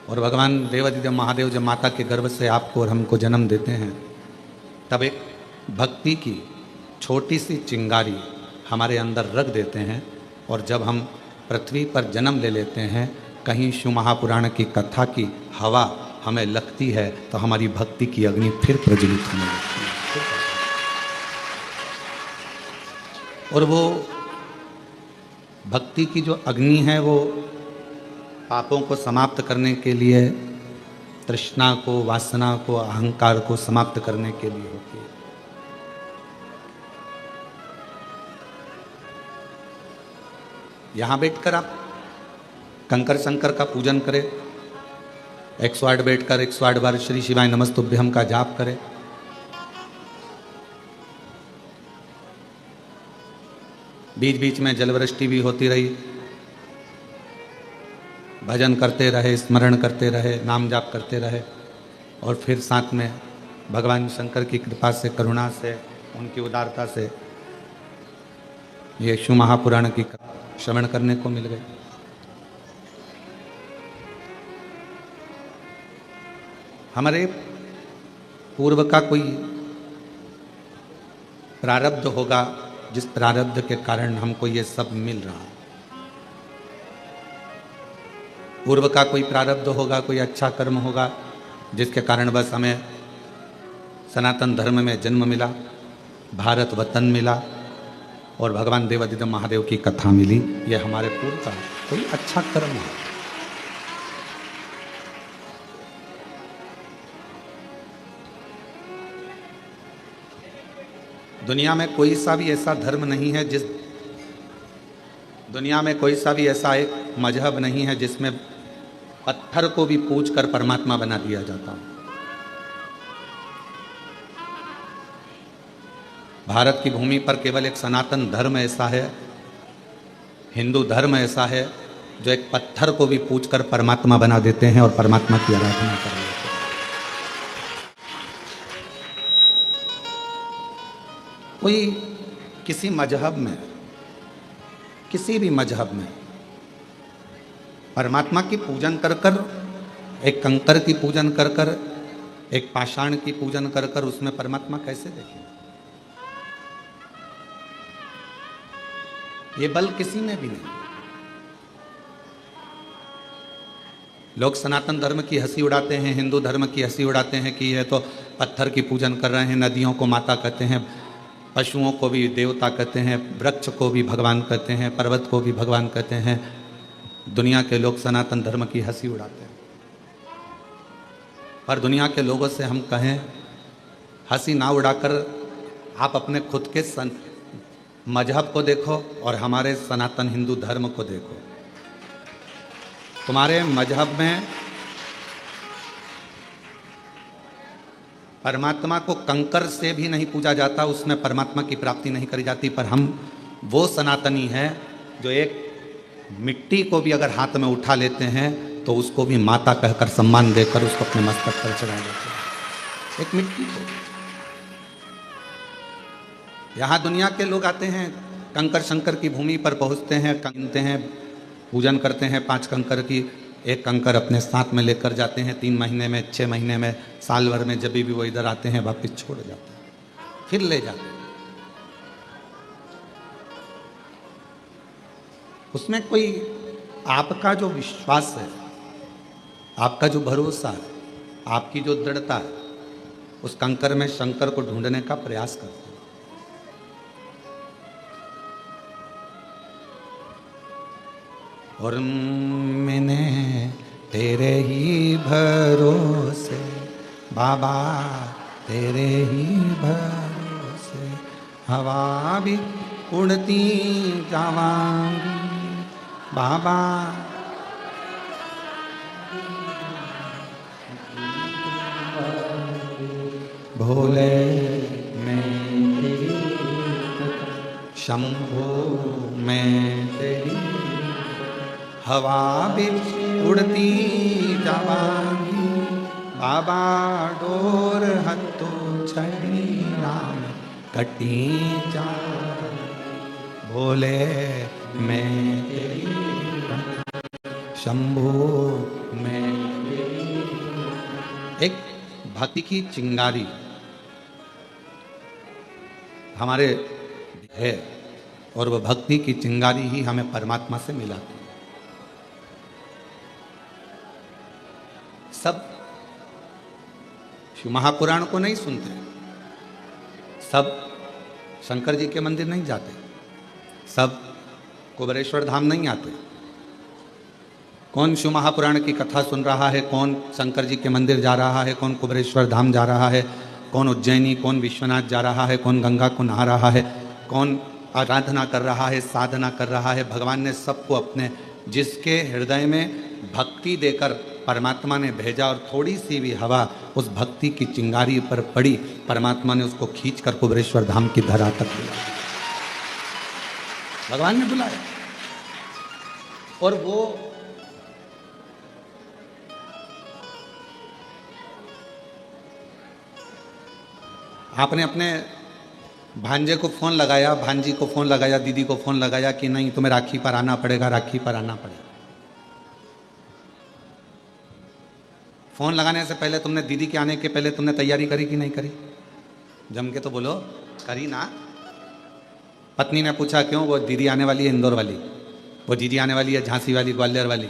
और भगवान देवादिदेव महादेव जब माता के गर्भ से आपको और हमको जन्म देते हैं, तब एक भक्ति की छोटी सी चिंगारी हमारे अंदर रख देते हैं। और जब हम पृथ्वी पर जन्म ले लेते हैं, कहीं शिव महापुराण की कथा की हवा हमें लगती है तो हमारी भक्ति की अग्नि फिर प्रज्वलित होने लगती है। और वो भक्ति की जो अग्नि है वो पापों को समाप्त करने के लिए, तृष्णा को, वासना को, अहंकार को समाप्त करने के लिए होती है। यहां बैठकर आप कंकर शंकर का पूजन करें, 108 बैठकर 108 बार श्री शिवाय नमस्तुभ्यम का जाप करें। बीच बीच में जलवृष्टि भी होती रही, भजन करते रहे, स्मरण करते रहे, नाम जाप करते रहे, और फिर साथ में भगवान शंकर की कृपा से, करुणा से, उनकी उदारता से ये शिव महापुराण की श्रवण करने को मिल गई। हमारे पूर्व का कोई प्रारब्ध होगा, जिस प्रारब्ध के कारण हमको ये सब मिल रहा है। पूर्व का कोई प्रारब्ध होगा, कोई अच्छा कर्म होगा, जिसके कारण बस हमें सनातन धर्म में जन्म मिला, भारत वतन मिला और भगवान देवादिदेव महादेव की कथा मिली। ये हमारे पूर्व का कोई अच्छा कर्म है। दुनिया में कोई सा भी ऐसा धर्म नहीं है दुनिया में कोई सा भी ऐसा एक मजहब नहीं है जिसमें पत्थर को भी पूज कर परमात्मा बना दिया जाता हो। भारत की भूमि पर केवल एक सनातन धर्म ऐसा है, हिंदू धर्म ऐसा है, जो एक पत्थर को भी पूज कर परमात्मा बना देते हैं और परमात्मा की आराधना कर लेते हैं। कोई किसी मजहब में, किसी भी मजहब में परमात्मा की पूजन कर कर, एक कंकर की पूजन कर कर, एक पाषाण की पूजन कर कर उसमें परमात्मा कैसे देखें? ये बल किसी में भी नहीं। लोग सनातन धर्म की हंसी उड़ाते हैं, हिंदू धर्म की हंसी उड़ाते हैं कि ये तो पत्थर की पूजन कर रहे हैं, नदियों को माता कहते हैं, पशुओं को भी देवता कहते हैं, वृक्ष को भी भगवान कहते हैं, पर्वत को भी भगवान कहते हैं। दुनिया के लोग सनातन धर्म की हंसी उड़ाते हैं। पर दुनिया के लोगों से हम कहें, हंसी ना उड़ाकर आप अपने खुद के मजहब को देखो और हमारे सनातन हिंदू धर्म को देखो। तुम्हारे मजहब में परमात्मा को कंकर से भी नहीं पूजा जाता, उसमें परमात्मा की प्राप्ति नहीं करी जाती। पर हम वो सनातनी हैं जो एक मिट्टी को भी अगर हाथ में उठा लेते हैं तो उसको भी माता कहकर सम्मान देकर उसको अपने मस्तक पर चढ़ा देते हैं। एक मिट्टी को। यहाँ दुनिया के लोग आते हैं, कंकर शंकर की भूमि पर पहुँचते हैं, गिनते हैं, पूजन करते हैं 5 कंकर की। एक कंकर अपने साथ में लेकर जाते हैं, 3 महीने में, 6 महीने में, साल भर में, जब भी वो इधर आते हैं वापस छोड़ जाते हैं, फिर ले जाते हैं। उसमें कोई आपका जो विश्वास है, आपका जो भरोसा है, आपकी जो दृढ़ता है, उस कंकर में शंकर को ढूंढने का प्रयास करते हैं। और मैंने तेरे ही भरोसे बाबा, तेरे ही भरोसे हवा भी उड़ती जावांगी बाबा। भोले मैं तेरी, शंभो मैं तेरी, हवा भी उड़ती जावांगी बाबा। डोर हत्तो छड़ी राम कटी जा, भोले मैं तेरी, शंभो मैं एक भक्ति की चिंगारी हमारे है और वह भक्ति की चिंगारी ही हमें परमात्मा से मिलाती है। सब शिव महापुराण को नहीं सुनते, सब शंकर जी के मंदिर नहीं जाते, सब कुबेरेश्वर धाम नहीं आते। कौन शिव महापुराण की कथा सुन रहा है, कौन शंकर जी के मंदिर जा रहा है, कौन कुबेरेश्वर धाम जा रहा है, कौन उज्जैनी, कौन विश्वनाथ जा रहा है, कौन गंगा को नहा रहा है, कौन आराधना कर रहा है, साधना कर रहा है। भगवान ने सबको अपने, जिसके हृदय में भक्ति देकर परमात्मा ने भेजा और थोड़ी सी भी हवा उस भक्ति की चिंगारी पर पड़ी, परमात्मा ने उसको खींचकर कुबेरेश्वर धाम की धरा तक बुलाया। भगवान ने बुलाया और वो आपने अपने भांजे को फोन लगाया, भांजी को फोन लगाया, दीदी को फोन लगाया कि नहीं तुम्हें राखी पर आना पड़ेगा, राखी पर आना पड़ेगा। फोन लगाने से पहले तुमने, दीदी के आने के पहले तुमने तैयारी करी कि नहीं करी? जम के तो बोलो, करी ना? पत्नी ने पूछा क्यों? वो दीदी आने वाली है इंदौर वाली, वो दीदी आने वाली है झांसी वाली, ग्वालियर वाली,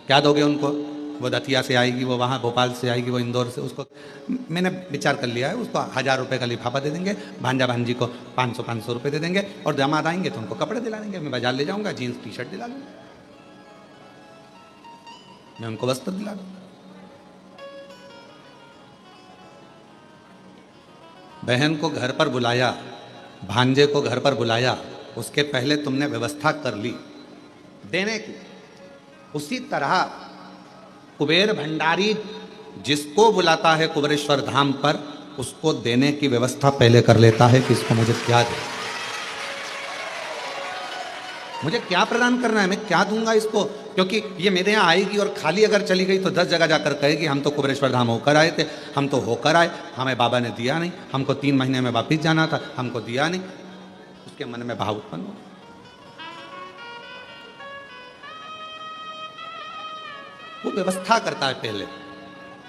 क्या दोगे उनको? वो दतिया से आएगी, वो वहाँ भोपाल से आएगी, वो इंदौर से। उसको मैंने विचार कर लिया है, उसको 1000 रुपये का लिफाफा दे देंगे, भांजा भांजी को 500 रुपये दे देंगे और दामाद आएंगे तो उनको कपड़े दिला देंगे। मैं बाजार ले जाऊँगा, जीन्स टी शर्ट दिला दूँगा, मैं उनको वस्त्र दिला दूँगा। बहन को घर पर बुलाया, भांजे को घर पर बुलाया, उसके पहले तुमने व्यवस्था कर ली देने की। उसी तरह कुबेर भंडारी जिसको बुलाता है कुबेरेश्वर धाम पर, उसको देने की व्यवस्था पहले कर लेता है कि इसको मुझे क्या दे, मुझे क्या प्रदान करना है, मैं क्या दूंगा इसको। क्योंकि ये मेरे यहाँ आएगी और खाली अगर चली गई तो 10 जगह जाकर कहेगी हम तो कुबेरेश्वर धाम होकर आए थे, हम तो होकर आए, हमें बाबा ने दिया नहीं, हमको 3 महीने में वापिस जाना था, हमको दिया नहीं। उसके मन में भाव उत्पन्न हो। वो व्यवस्था करता है पहले।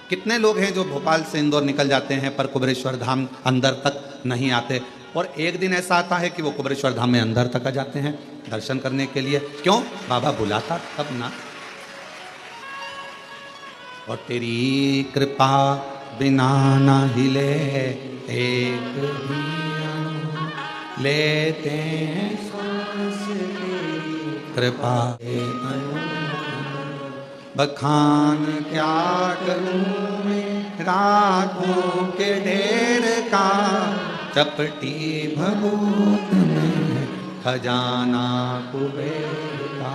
कितने लोग हैं जो भोपाल से इंदौर निकल जाते हैं पर कुबेरेश्वर धाम अंदर तक नहीं आते, और एक दिन ऐसा आता है कि वो कुबेरेश्वर धाम में अंदर तक आ जाते हैं दर्शन करने के लिए। क्यों? बाबा बुलाता तब ना। और तेरी कृपा बिना ना हिले एक भी अनु लेते हैं सांस तेरी कृपा बखान क्या करूं मैं रातों के ढेर का, चपटी भभूत में खजाना कुबेर का।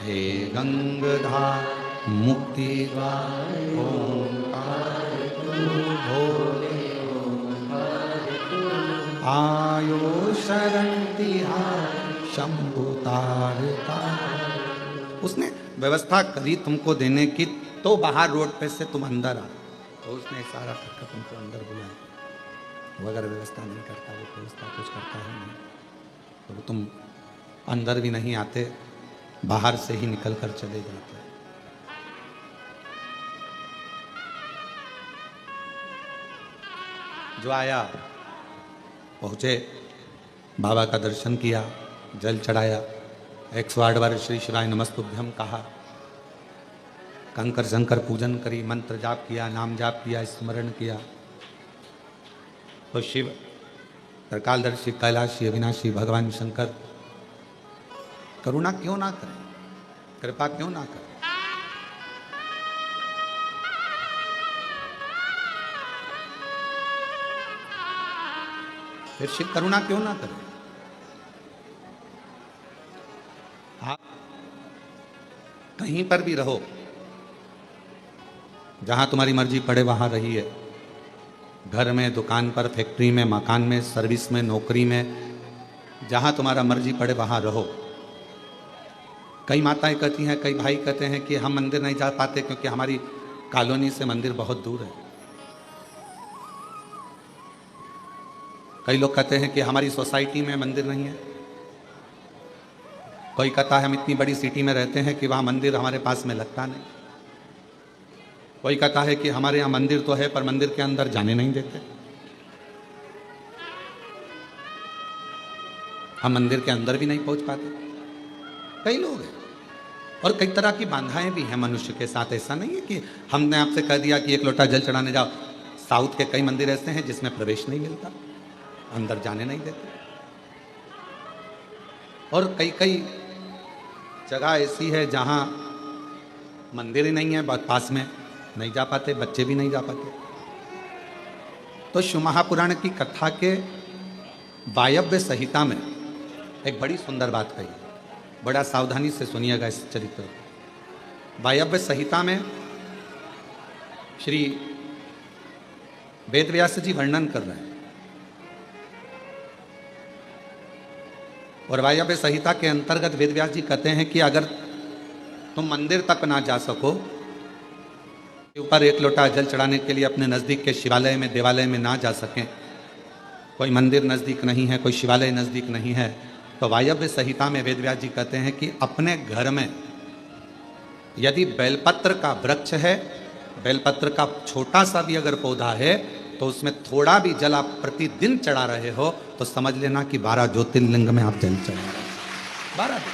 हे गंगाधर मुक्ति द्वार ओंकार तू भोले ओंकार तू आयो शरण तिहार शंभु तारता। उसने व्यवस्था करी तुमको देने की, तो बाहर रोड पे से तुम अंदर आ, तो उसने इशारा करके तुमको अंदर बुलाया। वो अगर व्यवस्था नहीं करता, वो व्यवस्था कुछ करता है नहीं, तो तुम अंदर भी नहीं आते, बाहर से ही निकल कर चले जाते। जो आया पहुँचे, बाबा का दर्शन किया, जल चढ़ाया, 108 बार श्री शिवाय नमस्तुभ्यम कहा, कंकर शंकर पूजन करी, मंत्र जाप किया, नाम जाप किया, स्मरण किया। तो शिव त्रिकालदर्शी कैलाशी अविनाशी भगवान शंकर करुणा क्यों ना करें, कृपा क्यों ना करें। फिर शिव करुणा क्यों ना करें। आप कहीं पर भी रहो, जहां तुम्हारी मर्जी पड़े वहां रहिए, घर में, दुकान पर, फैक्ट्री में, मकान में, सर्विस में, नौकरी में, जहां तुम्हारा मर्जी पड़े वहां रहो। कई माताएं कहती हैं, कई भाई कहते हैं कि हम मंदिर नहीं जा पाते क्योंकि हमारी कॉलोनी से मंदिर बहुत दूर है। कई लोग कहते हैं कि हमारी सोसाइटी में मंदिर नहीं है। कोई कहता है हम इतनी बड़ी सिटी में रहते हैं कि वहाँ मंदिर हमारे पास में लगता नहीं। कोई कहता है कि हमारे यहाँ मंदिर तो है पर मंदिर के अंदर जाने नहीं देते। हम मंदिर के अंदर भी नहीं पहुंच पाते। कई लोग हैं और कई तरह की बाधाएं भी हैं मनुष्य के साथ। ऐसा नहीं है कि हमने आपसे कह दिया कि एक लोटा जल चढ़ाने जाओ। साउथ के कई मंदिर ऐसे हैं जिसमें प्रवेश नहीं मिलता, अंदर जाने नहीं देते। और कई कई जगह ऐसी है जहां मंदिर ही नहीं है, पास में नहीं जा पाते, बच्चे भी नहीं जा पाते। तो शिव महापुराण की कथा के वायव्य संहिता में एक बड़ी सुंदर बात कही, बड़ा सावधानी से सुनिएगा इस चरित्र को। वायव्य संहिता में श्री वेदव्यास जी वर्णन कर रहे हैं और वायव्य संहिता के अंतर्गत वेदव्यास जी कहते हैं कि अगर तुम मंदिर तक ना जा सको, ऊपर एक लोटा जल चढ़ाने के लिए अपने नज़दीक के शिवालय में, देवालय में ना जा सकें, कोई मंदिर नज़दीक नहीं है, कोई शिवालय नज़दीक नहीं है, तो वायव्य संहिता में वेदव्यास जी कहते हैं कि अपने घर में यदि बेलपत्र का वृक्ष है, बेलपत्र का छोटा सा भी अगर पौधा है, तो उसमें थोड़ा भी जल आप प्रतिदिन चढ़ा रहे हो तो समझ लेना कि 12 ज्योतिर्लिंग में आप जल चढ़ा रहे हो। 12 दिन।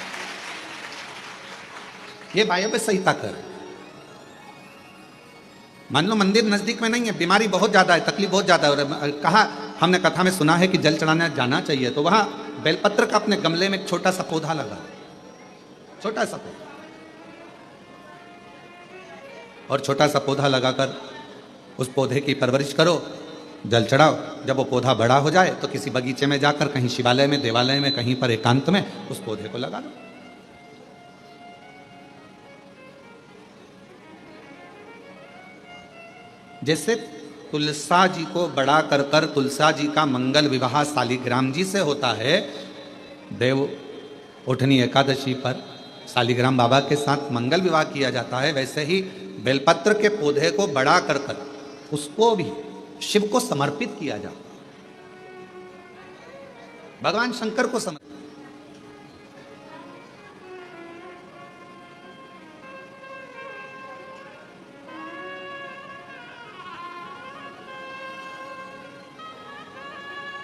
ये वायव्य संहिता कर। मान लो मंदिर नजदीक में नहीं है, बीमारी बहुत ज्यादा है, तकलीफ बहुत ज्यादा है, और कहा हमने कथा में सुना है कि जल चढ़ाने जाना चाहिए, तो वहां बेलपत्र का अपने गमले में एक छोटा सा पौधा लगा, छोटा सा पौधा, और छोटा सा पौधा लगाकर उस पौधे की परवरिश करो, जल चढ़ाओ। जब वो पौधा बड़ा हो जाए तो किसी बगीचे में जाकर कहीं शिवालय में, देवालय में, कहीं पर एकांत में उस पौधे को लगा दो। जैसे तुलसा जी को बड़ा कर कर तुलसा जी का मंगल विवाह शालिग्राम जी से होता है, देव उठनी एकादशी पर शालिग्राम बाबा के साथ मंगल विवाह किया जाता है, वैसे ही बेलपत्र के पौधे को बड़ा कर कर उसको भी शिव को समर्पित किया जाता है, भगवान शंकर को समर्पित।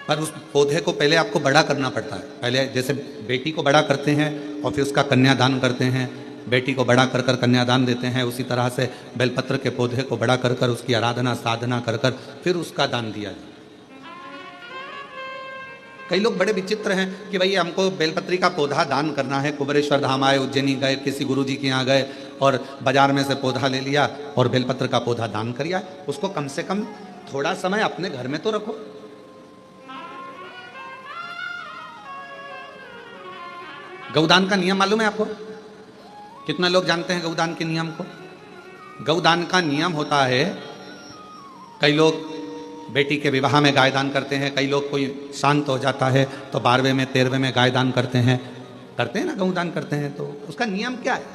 पर उस पौधे को पहले आपको बड़ा करना पड़ता है। पहले जैसे बेटी को बड़ा करते हैं और फिर उसका कन्यादान करते हैं, बेटी को बड़ा कर कर कन्यादान देते हैं, उसी तरह से बेलपत्र के पौधे को बड़ा कर कर उसकी आराधना साधना कर कर फिर उसका दान दिया जाए। कई लोग बड़े विचित्र हैं कि भाई हमको बेलपत्री का पौधा दान करना है, कुबेरेश्वर धाम आए, उज्जैनी गए, किसी गुरु जी के यहाँ गए और बाजार में से पौधा ले लिया और बेलपत्र का पौधा दान कर दिया। उसको कम से कम थोड़ा समय अपने घर में तो रखो। गौदान का नियम मालूम है आपको? कितना लोग जानते हैं गौदान के नियम को? गौदान का नियम होता है, कई लोग बेटी के विवाह में गाय दान करते हैं, कई लोग कोई शांत हो जाता है तो 12वें में 13वें में गाय दान करते हैं ना, गौदान करते हैं। तो उसका नियम क्या है?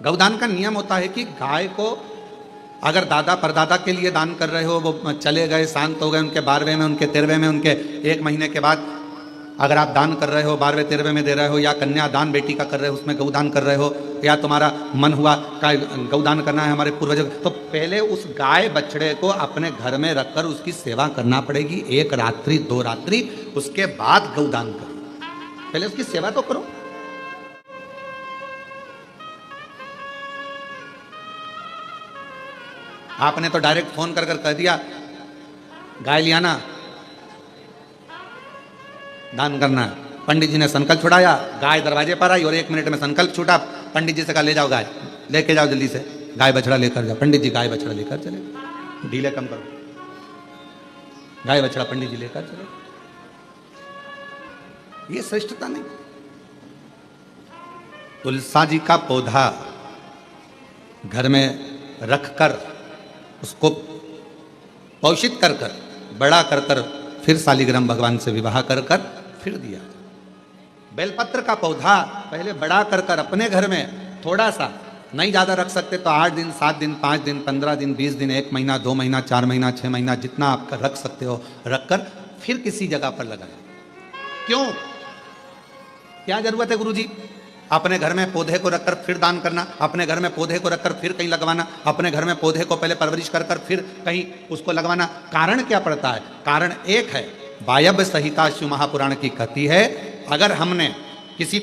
गौदान का नियम होता है कि गाय को अगर दादा परदादा के लिए दान कर रहे हो, वो चले गए, शांत हो गए, उनके 12वें में, उनके 13वें में, उनके 1 महीने के बाद अगर आप दान कर रहे हो, 12वें 13वें में दे रहे हो, या कन्यादान बेटी का कर रहे हो, उसमें गौदान कर रहे हो, या तुम्हारा मन हुआ का गौदान करना है हमारे पूर्वजों, तो पहले उस गाय बछड़े को अपने घर में रखकर उसकी सेवा करना पड़ेगी 1 रात्रि 2 रात्रि, उसके बाद गौदान करो। पहले उसकी सेवा तो करो। आपने तो डायरेक्ट फोन कर कर कह दिया गाय लियाना, दान करना है। पंडित जी ने संकल्प छुड़ाया, गाय दरवाजे पर आई और 1 मिनट में संकल्प छूटा। पंडित जी से कहा ले जाओ गाय, लेके जाओ जल्दी से, गाय बछड़ा लेकर जाओ। पंडित जी गाय बछड़ा लेकर चले, ढीले कम करो, गाय बछड़ा पंडित जी लेकर चले। ये श्रेष्ठता नहीं। तुलसा जी का पौधा घर में रखकर उसको पोषित कर कर बड़ा कर कर फिर शालिग्राम भगवान से विवाह कर कर फिर दिया। बेलपत्र का पौधा पहले बड़ा कर कर अपने घर में थोड़ा सा, नहीं ज़्यादा रख सकते तो 8 दिन 7 दिन 5 दिन 15 दिन 20 दिन 1 महीना 2 महीना 4 महीना 6 महीना जितना आप रख सकते हो रखकर फिर किसी जगह पर लगाएं। क्यों? क्या जरूरत है गुरुजी? अपने घर में पौधे को रखकर फिर दान करना, अपने घर में पौधे को रखकर फिर कहीं लगवाना, अपने घर में पौधे को पहले परवरिश कर कर फिर कहीं उसको लगवाना। कारण क्या पड़ता है? कारण एक है, वायव्य संहिता शिव महापुराण की कहती है, अगर हमने किसी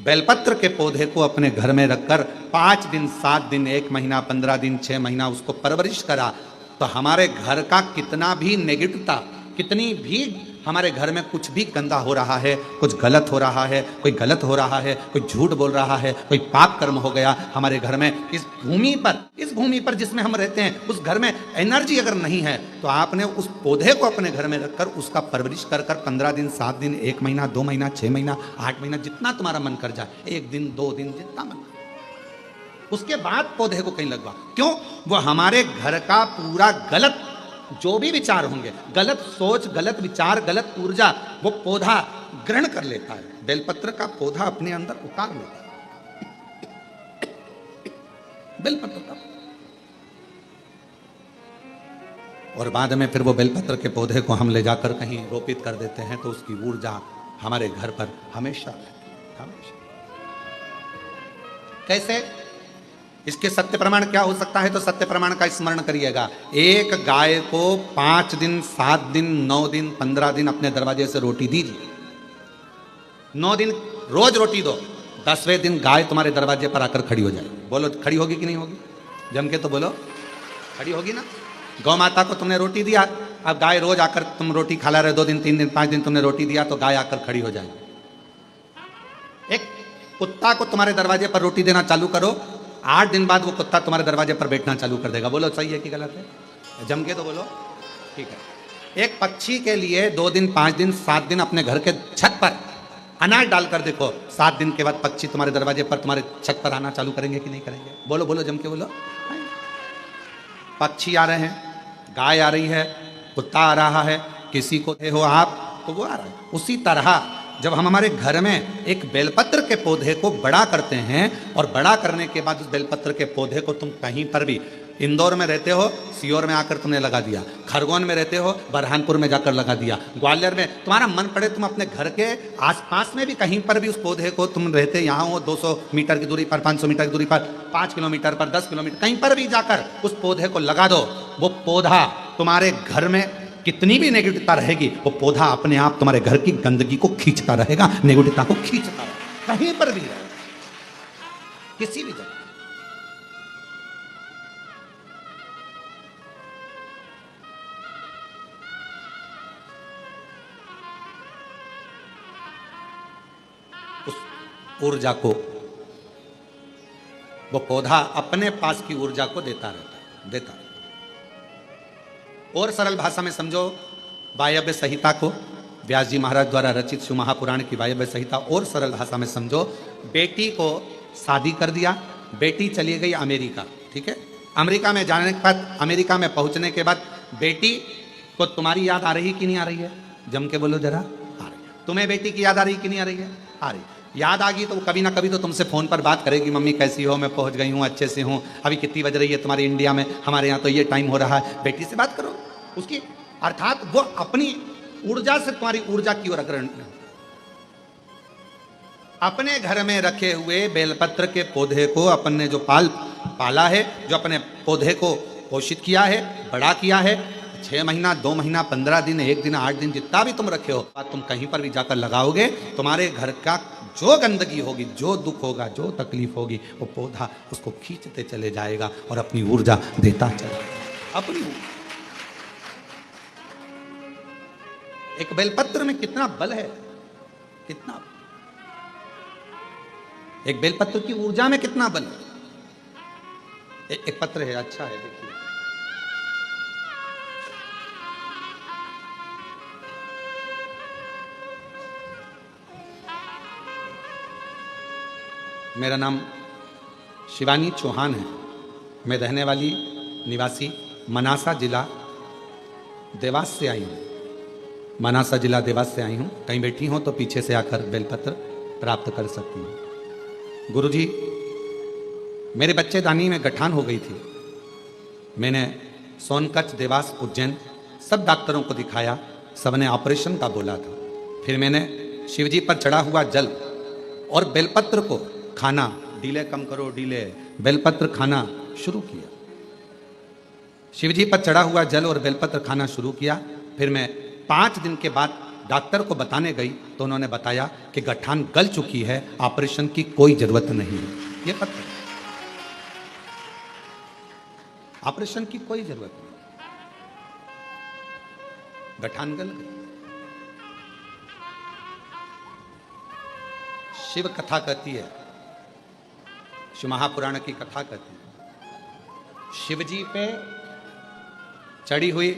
बेलपत्र के पौधे को अपने घर में रखकर 5 दिन, 7 दिन, 1 महीना, 15 दिन, 6 महीना उसको परवरिश करा, तो हमारे घर का कितना भी नेगेटिवता, कितनी भी हमारे घर में कुछ भी गंदा हो रहा है, कुछ गलत हो रहा है, कोई गलत हो रहा है, कोई झूठ बोल रहा है, कोई पाप कर्म हो गया हमारे घर में, इस भूमि पर जिसमें हम रहते हैं, उस घर में एनर्जी अगर नहीं है, तो आपने उस पौधे को अपने घर में रखकर उसका परवरिश कर कर 15 दिन, 7 दिन, 1 महीना, 2 महीना, 6 महीना, 8 महीना, जितना तुम्हारा मन कर जाए, 1 दिन, 2 दिन, जितना मन, उसके बाद पौधे को कहीं लगवा। क्यों? वो हमारे घर का पूरा गलत जो भी विचार होंगे, गलत सोच, गलत विचार, गलत ऊर्जा, वो पौधा ग्रहण कर लेता है। बेलपत्र का पौधा अपने अंदर उतार लेता है, बेलपत्र का। और बाद में फिर वो बेलपत्र के पौधे को हम ले जाकर कहीं रोपित कर देते हैं, तो उसकी ऊर्जा हमारे घर पर हमेशा रहती है, हमेशा। कैसे? इसके सत्य प्रमाण क्या हो सकता है? तो सत्य प्रमाण का स्मरण करिएगा। एक गाय को 5 दिन, 7 दिन, 9 दिन, 15 दिन अपने दरवाजे से रोटी दीजिए। 9 दिन रोज रोटी दो, 10वें दिन गाय तुम्हारे दरवाजे पर आकर खड़ी हो जाए। बोलो खड़ी होगी कि नहीं होगी? जम के तो बोलो, खड़ी होगी ना। गौ माता को तुमने रोटी दिया, अब गाय रोज आकर, तुम रोटी खा रहे 2 दिन, 3 दिन, 5 दिन तुमने रोटी दिया, तो गाय आकर खड़ी हो जाए। एक कुत्ता को तुम्हारे दरवाजे पर रोटी देना चालू करो, 8 दिन बाद वो कुत्ता तुम्हारे दरवाजे पर बैठना चालू कर देगा। बोलो सही है कि गलत है? जम के तो बोलो, ठीक है। एक पक्षी के लिए 2 दिन, 5 दिन, 7 दिन अपने घर के छत पर अनाज डालकर देखो, 7 दिन के बाद पक्षी तुम्हारे दरवाजे पर, तुम्हारे छत पर आना चालू करेंगे कि नहीं करेंगे? बोलो बोलो, जम के बोलो। पक्षी आ रहे हैं, गाय आ रही है, कुत्ता आ रहा है, किसी को हो आप, तो वो आ रहा है। उसी तरह जब हम हमारे घर में एक बेलपत्र के पौधे को बड़ा करते हैं, और बड़ा करने के बाद उस बेलपत्र के पौधे को तुम कहीं पर भी, इंदौर में रहते हो, सीहोर में आकर तुमने लगा दिया, खरगोन में रहते हो, बरहानपुर में जाकर लगा दिया, ग्वालियर में, तुम्हारा मन पड़े तुम अपने घर के आसपास में भी कहीं पर भी उस पौधे को, तुम रहते यहाँ हो 200 मीटर की दूरी पर, 500 मीटर की दूरी पर, 5 किलोमीटर पर, 10 किलोमीटर, कहीं पर भी जाकर उस पौधे को लगा दो। वो पौधा तुम्हारे घर में कितनी भी नेगेटिवता रहेगी, वो पौधा अपने आप तुम्हारे घर की गंदगी को खींचता रहेगा, नेगेटिवता को खींचता रहेगा, कहीं पर भी रहेगा, किसी भी जगह। उस ऊर्जा को वो पौधा अपने पास की ऊर्जा को देता रहता है, देता है। और सरल भाषा में समझो, वायव्य संहिता को, व्यास जी महाराज द्वारा रचित शिव महापुराण की वायव्य संहिता और सरल भाषा में समझो। बेटी को शादी कर दिया, बेटी चली गई अमेरिका, ठीक है। अमेरिका में जाने के बाद, अमेरिका में पहुंचने के बाद बेटी को तुम्हारी याद आ रही कि नहीं आ रही है? जम के बोलो जरा, आ रही है। तुम्हें बेटी की याद आ रही कि नहीं आ रही है? आ रही। याद आ गई तो कभी ना कभी तो तुमसे फ़ोन पर बात करेगी, मम्मी कैसी हो, मैं पहुंच गई हूँ, अच्छे से हूँ, अभी कितनी बज रही है तुम्हारे इंडिया में, हमारे यहाँ तो ये टाइम हो रहा है। बेटी से बात करो उसकी, अर्थात वो अपनी ऊर्जा से तुम्हारी ऊर्जा की ओर अग्रसर। अपने घर में रखे हुए बेलपत्र के पौधे को अपन ने जो पाला है, जो अपने पौधे को पोषित किया है, बड़ा किया है, 6 महीना, 2 महीना, 15 दिन, 1 दिन, 8 दिन, जितना भी तुम रखे हो, तुम कहीं पर भी जाकर लगाओगे, तुम्हारे घर का जो गंदगी होगी, जो दुख होगा, जो तकलीफ होगी, वो पौधा उसको खींचते चले जाएगा और अपनी ऊर्जा देता चलेगा, अपनी ऊर्जा। एक बेलपत्र में कितना बल है, कितना, एक बेलपत्र की ऊर्जा में कितना बल है। एक पत्र है, अच्छा है, देखिए, मेरा नाम शिवानी चौहान है। मैं रहने वाली निवासी मनासा जिला देवास से आई हूँ। मनासा जिला देवास से आई हूँ। कहीं बैठी हो तो पीछे से आकर बेलपत्र प्राप्त कर सकती हूँ। गुरुजी, मेरे बच्चेदानी में गठान हो गई थी। मैंने सोनकच्छ, देवास, उज्जैन सब डॉक्टरों को दिखाया, सबने ऑपरेशन का बोला था। फिर मैंने शिवजी पर चढ़ा हुआ जल और बेलपत्र को खाना, डीले कम करो डीले, बेलपत्र खाना शुरू किया। शिवजी पर चढ़ा हुआ जल और बेलपत्र खाना शुरू किया। फिर मैं 5 दिन के बाद डॉक्टर को बताने गई तो उन्होंने बताया कि गठान गल चुकी है, ऑपरेशन की कोई जरूरत नहीं है। ये पत्र, ऑपरेशन की कोई जरूरत नहीं, गठान गल गई। शिव कथा कहती है, शिव महापुराण की कथा कहती है, शिवजी पे चढ़ी हुई,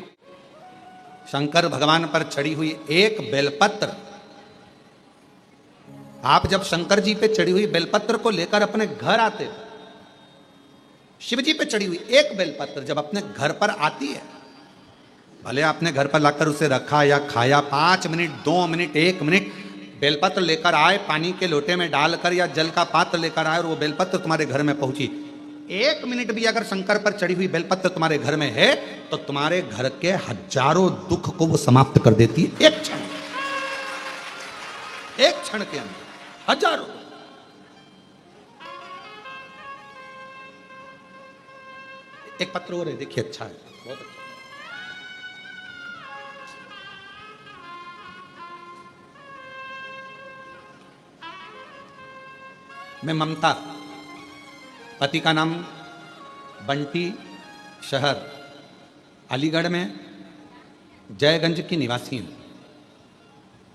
शंकर भगवान पर चढ़ी हुई एक बेलपत्र, आप जब शंकर जी पे चढ़ी हुई बेलपत्र को लेकर अपने घर आते, शिव जी पे चढ़ी हुई एक बेलपत्र जब अपने घर पर आती है, भले आपने घर पर लाकर उसे रखा या खाया, 5 मिनट 2 मिनट 1 मिनट बेलपत्र लेकर आए, पानी के लोटे में डालकर या जल का पात्र लेकर आए और वो बेलपत्र तुम्हारे घर में पहुंची, 1 मिनट भी अगर शंकर पर चढ़ी हुई बेलपत्र तुम्हारे घर में है तो तुम्हारे घर के हजारों दुख को वो समाप्त कर देती है। एक क्षण, एक क्षण के अंदर हजारों। एक पत्र और है, देखिए, अच्छा है, बहुत अच्छा। मैं ममता, पति का नाम बंटी, शहर अलीगढ़ में जयगंज की निवासी हूँ।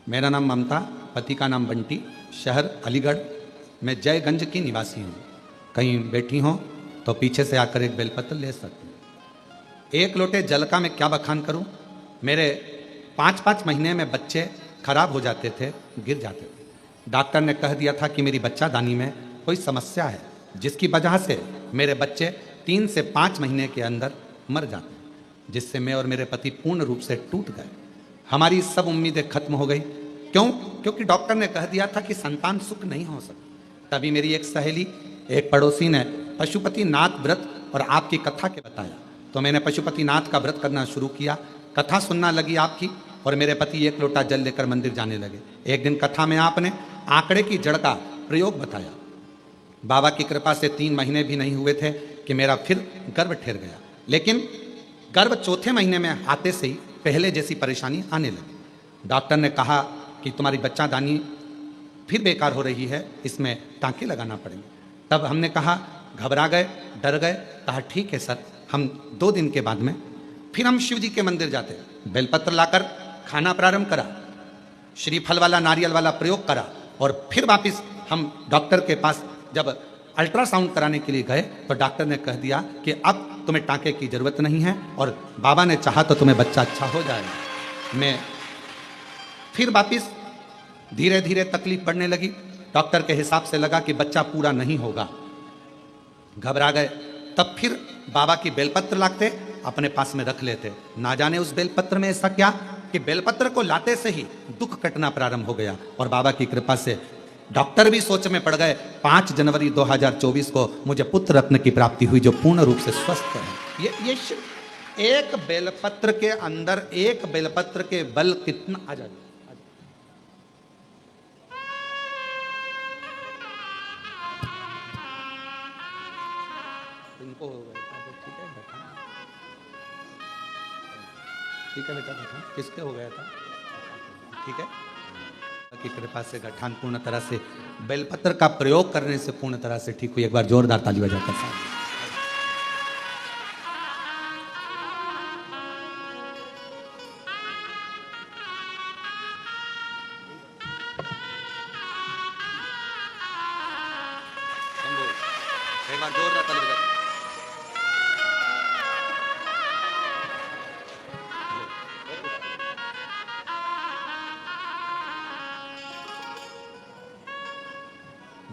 मेरा नाम ममता, पति का नाम बंटी, शहर अलीगढ़ में जयगंज की निवासी हूँ। कहीं बैठी हो तो पीछे से आकर एक बेलपत्र ले सकते हैं। 1 लोटे जल का मैं क्या बखान करूँ। मेरे 5-5 महीने में बच्चे खराब हो जाते थे, गिर जाते थे। डॉक्टर ने कह दिया था कि मेरी बच्चादानी में कोई समस्या है, जिसकी वजह से मेरे बच्चे 3 से 5 महीने के अंदर मर जाते हैं, जिससे मैं और मेरे पति पूर्ण रूप से टूट गए। हमारी सब उम्मीदें खत्म हो गई। क्यों? क्योंकि डॉक्टर ने कह दिया था कि संतान सुख नहीं हो सकता। तभी मेरी एक सहेली, एक पड़ोसी ने पशुपतिनाथ व्रत और आपकी कथा के बताया, तो मैंने पशुपतिनाथ का व्रत करना शुरू किया। कथा सुनना लगी आपकी और मेरे पति 1 लोटा जल लेकर मंदिर जाने लगे। एक दिन कथा में आपने आंकड़े की जड़ का प्रयोग बताया। बाबा की कृपा से 3 महीने भी नहीं हुए थे कि मेरा फिर गर्भ ठहर गया, लेकिन गर्भ 4थे महीने में आते से ही पहले जैसी परेशानी आने लगी। डॉक्टर ने कहा कि तुम्हारी बच्चादानी फिर बेकार हो रही है, इसमें टांके लगाना पड़ेंगे। तब हमने कहा, घबरा गए, डर गए, कहा ठीक है सर। हम 2 दिन के बाद में फिर हम शिव जी के मंदिर जाते, बेलपत्र लाकर खाना प्रारंभ करा, श्रीफल वाला नारियल वाला प्रयोग करा और फिर वापिस हम डॉक्टर के पास जब अल्ट्रासाउंड कराने के लिए गए तो डॉक्टर ने कह दिया कि अब तुम्हें टांके की जरूरत नहीं है और बाबा ने चाहा तो तुम्हें बच्चा अच्छा हो जाएगा। मैं फिर वापिस धीरे धीरे तकलीफ बढ़ने लगी। डॉक्टर के हिसाब से लगा कि बच्चा पूरा नहीं होगा, घबरा गए। तब फिर बाबा की बेलपत्र लाते, अपने पास में रख लेते। ना जाने उस बेलपत्र में ऐसा क्या कि बेलपत्र को लाते से ही दुख कटना प्रारंभ हो गया और बाबा की कृपा से डॉक्टर भी सोच में पड़ गए। 5 जनवरी 2024 को मुझे पुत्र रत्न की प्राप्ति हुई, जो पूर्ण रूप से स्वस्थ है। ये एक बेलपत्र के अंदर, एक बेलपत्र के बल कितना आ जाए। इनको हो गया था, ठीक है बेटा, ठीक है बेटा, बेटा किसके हो गया था, ठीक है। की कृपा से गठान पूर्ण तरह से बेलपत्र का प्रयोग करने से पूर्ण तरह से ठीक हुई। एक बार जोरदार ताली बजाकर साथ। एक बार जोरदार ताली बजाकर।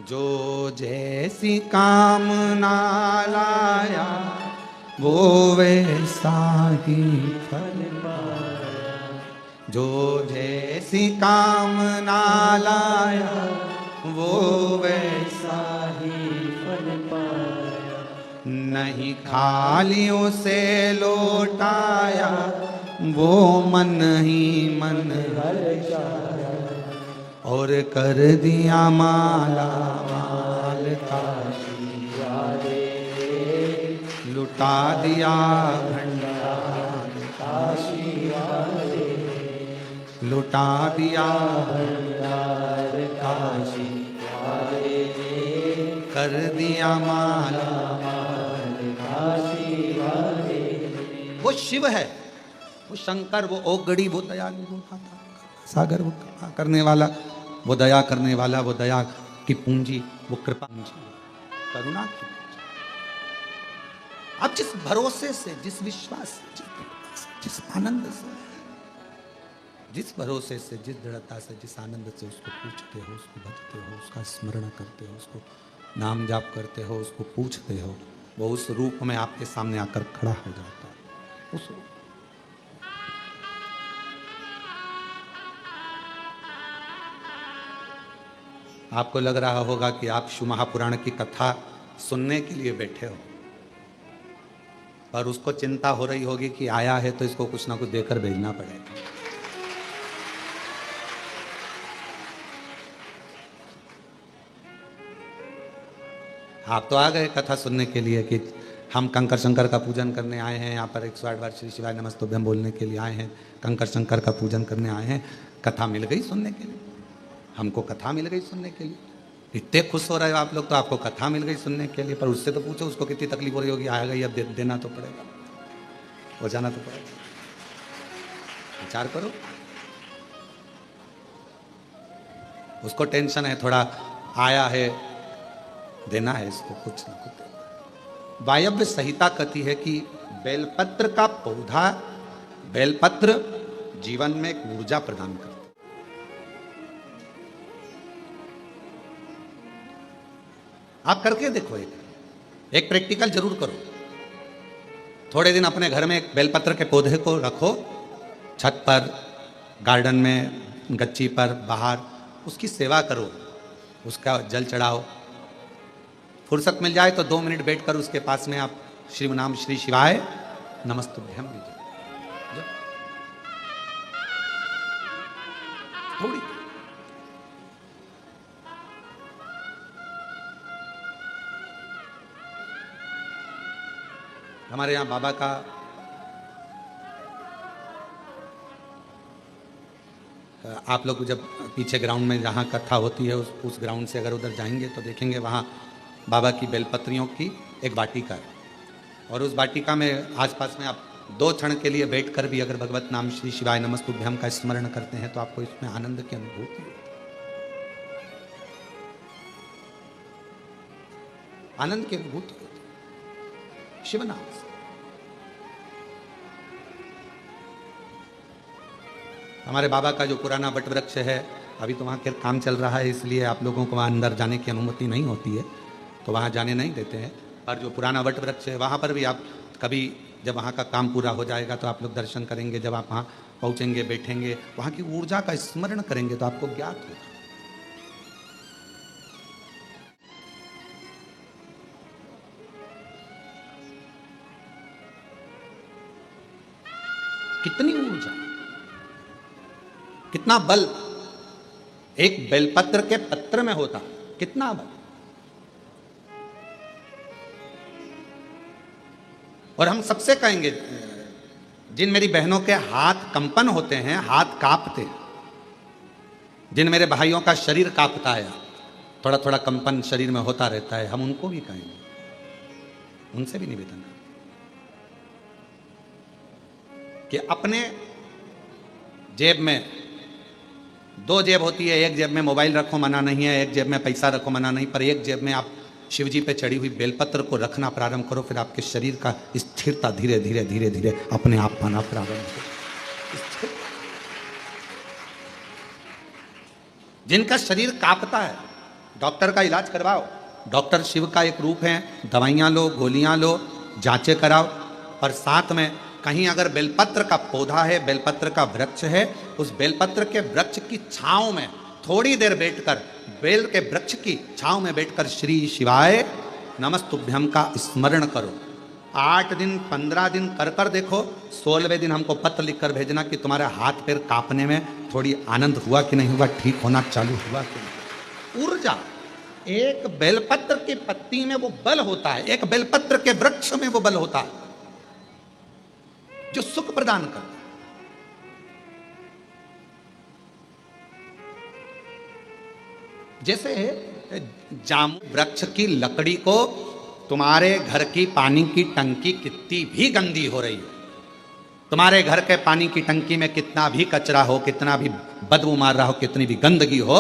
जो जैसी कामना लाया वो वैसा ही फल पाया। जो जैसी कामना लाया वो वैसा ही फल पाया। नहीं खाली उसे लौटाया वो मन ही मन हर्षाया और कर दिया माला माल लुटा दिया भंडार काशी वाले, लुटा दिया भंडार काशी वाले, कर दिया माला काशी वाले। वो शिव है, वो शंकर, वो ओगड़ी, वो दयालु, वो दाता सागर, वो कृपा करने वाला, वो दया करने वाला, वो दया की पूंजी, वो कृपा पूंजी, करुणा की पूंजी। आप जिस भरोसे से, जिस विश्वास से, जिस आनंद से, जिस भरोसे से, जिस दृढ़ता से, जिस आनंद से उसको पूछते हो, उसको भजते हो, उसका स्मरण करते हो, उसको नाम जाप करते हो, उसको पूछते हो, वो उस रूप में आपके सामने आकर खड़ा हो जाता है। उस रूप आपको लग रहा होगा कि आप शिव महापुराण की कथा सुनने के लिए बैठे हो, पर उसको चिंता हो रही होगी कि आया है तो इसको कुछ ना कुछ देकर भेजना पड़ेगा। आप तो आ गए कथा सुनने के लिए कि हम कंकर शंकर का पूजन करने आए हैं, यहाँ पर 108 बार श्री शिवाय नमस्तुभ्यम बोलने के लिए आए हैं, कंकर शंकर का पूजन करने आए हैं। कथा मिल गई सुनने के लिए, हमको कथा मिल गई सुनने के लिए। इतने खुश हो रहे हो आप लोग, तो आपको कथा मिल गई सुनने के लिए। पर उससे तो पूछो उसको कितनी तकलीफ हो रही होगी, आ गई अब देना तो पड़ेगा, हो जाना तो पड़ेगा। विचार करो, उसको टेंशन है, थोड़ा आया है, देना है इसको कुछ ना कुछ। वायव्य संहिता कहती है कि बेलपत्र का पौधा, बेलपत्र जीवन में एक ऊर्जा प्रदान करता है। आप करके देखो, एक प्रैक्टिकल जरूर करो। थोड़े दिन अपने घर में एक बेलपत्र के पौधे को रखो, छत पर, गार्डन में, गच्ची पर, बाहर, उसकी सेवा करो, उसका जल चढ़ाओ। फुर्सत मिल जाए तो 2 मिनट बैठकर उसके पास में आप श्री नाम श्री शिवाय नमस्तुभ्यम लीजिए। थोड़ी हमारे यहाँ बाबा का आप लोग जब पीछे ग्राउंड में जहाँ कथा होती है उस ग्राउंड से अगर उधर जाएंगे तो देखेंगे वहाँ बाबा की बेलपत्रियों की एक वाटिका है, और उस वाटिका में आसपास में आप 2 क्षण के लिए बैठकर भी अगर भगवत नाम श्री शिवाय नमस्तुभ्यम का स्मरण करते हैं तो आपको इसमें आनंद की अनुभूति होती है, आनंद की अनुभूति होती है शिव नाम से। हमारे बाबा का जो पुराना वट वृक्ष है, अभी तो वहाँ के काम चल रहा है, इसलिए आप लोगों को वहाँ अंदर जाने की अनुमति नहीं होती है, तो वहाँ जाने नहीं देते हैं। पर जो पुराना वट वृक्ष है वहाँ पर भी आप कभी, जब वहाँ का काम पूरा हो जाएगा तो आप लोग दर्शन करेंगे। जब आप वहाँ पहुँचेंगे, बैठेंगे, वहाँ की ऊर्जा का स्मरण करेंगे तो आपको ज्ञात होगा। कितनी ऊर्जा, कितना बल एक बेलपत्र के पत्र में होता, कितना बल। और हम सबसे कहेंगे, जिन मेरी बहनों के हाथ कंपन होते हैं, हाथ कांपते हैं, जिन मेरे भाइयों का शरीर कांपता है, थोड़ा थोड़ा कंपन शरीर में होता रहता है, हम उनको भी कहेंगे, उनसे भी निवेदन है कि अपने जेब में 2 जेब होती है, एक जेब में मोबाइल रखो मना नहीं है, एक जेब में पैसा रखो मना नहीं, पर एक जेब में आप शिव जी पे चढ़ी हुई बेलपत्र को रखना प्रारंभ करो, फिर आपके शरीर का स्थिरता धीरे धीरे धीरे धीरे अपने आप पाना प्रारंभ हो। जिनका शरीर कांपता है, डॉक्टर का इलाज करवाओ, डॉक्टर शिव का एक रूप है, दवाइयाँ लो, गोलियाँ लो, जांचें कराओ, और साथ में कहीं अगर बेलपत्र का पौधा है, बेलपत्र का वृक्ष है, उस बेलपत्र के वृक्ष की छांव में थोड़ी देर बैठकर, बेल के वृक्ष की छांव में बैठकर श्री शिवाय नमस्तुभ्यम का स्मरण करो। 8 दिन 15 दिन कर कर देखो, 16वें दिन हमको पत्र लिखकर भेजना कि तुम्हारे हाथ पैर कांपने में थोड़ी आनंद हुआ कि नहीं हुआ, ठीक होना चालू हुआ कि नहीं। ऊर्जा, एक बेलपत्र की पत्ती में वो बल होता है, एक बेलपत्र के वृक्ष में वो बल होता है जो सुख प्रदान करता है। जैसे जामुन वृक्ष की लकड़ी को तुम्हारे घर की पानी की टंकी कितनी भी गंदी हो रही हो, तुम्हारे घर के पानी की टंकी में कितना भी कचरा हो, कितना भी बदबू मार रहा हो, कितनी भी गंदगी हो,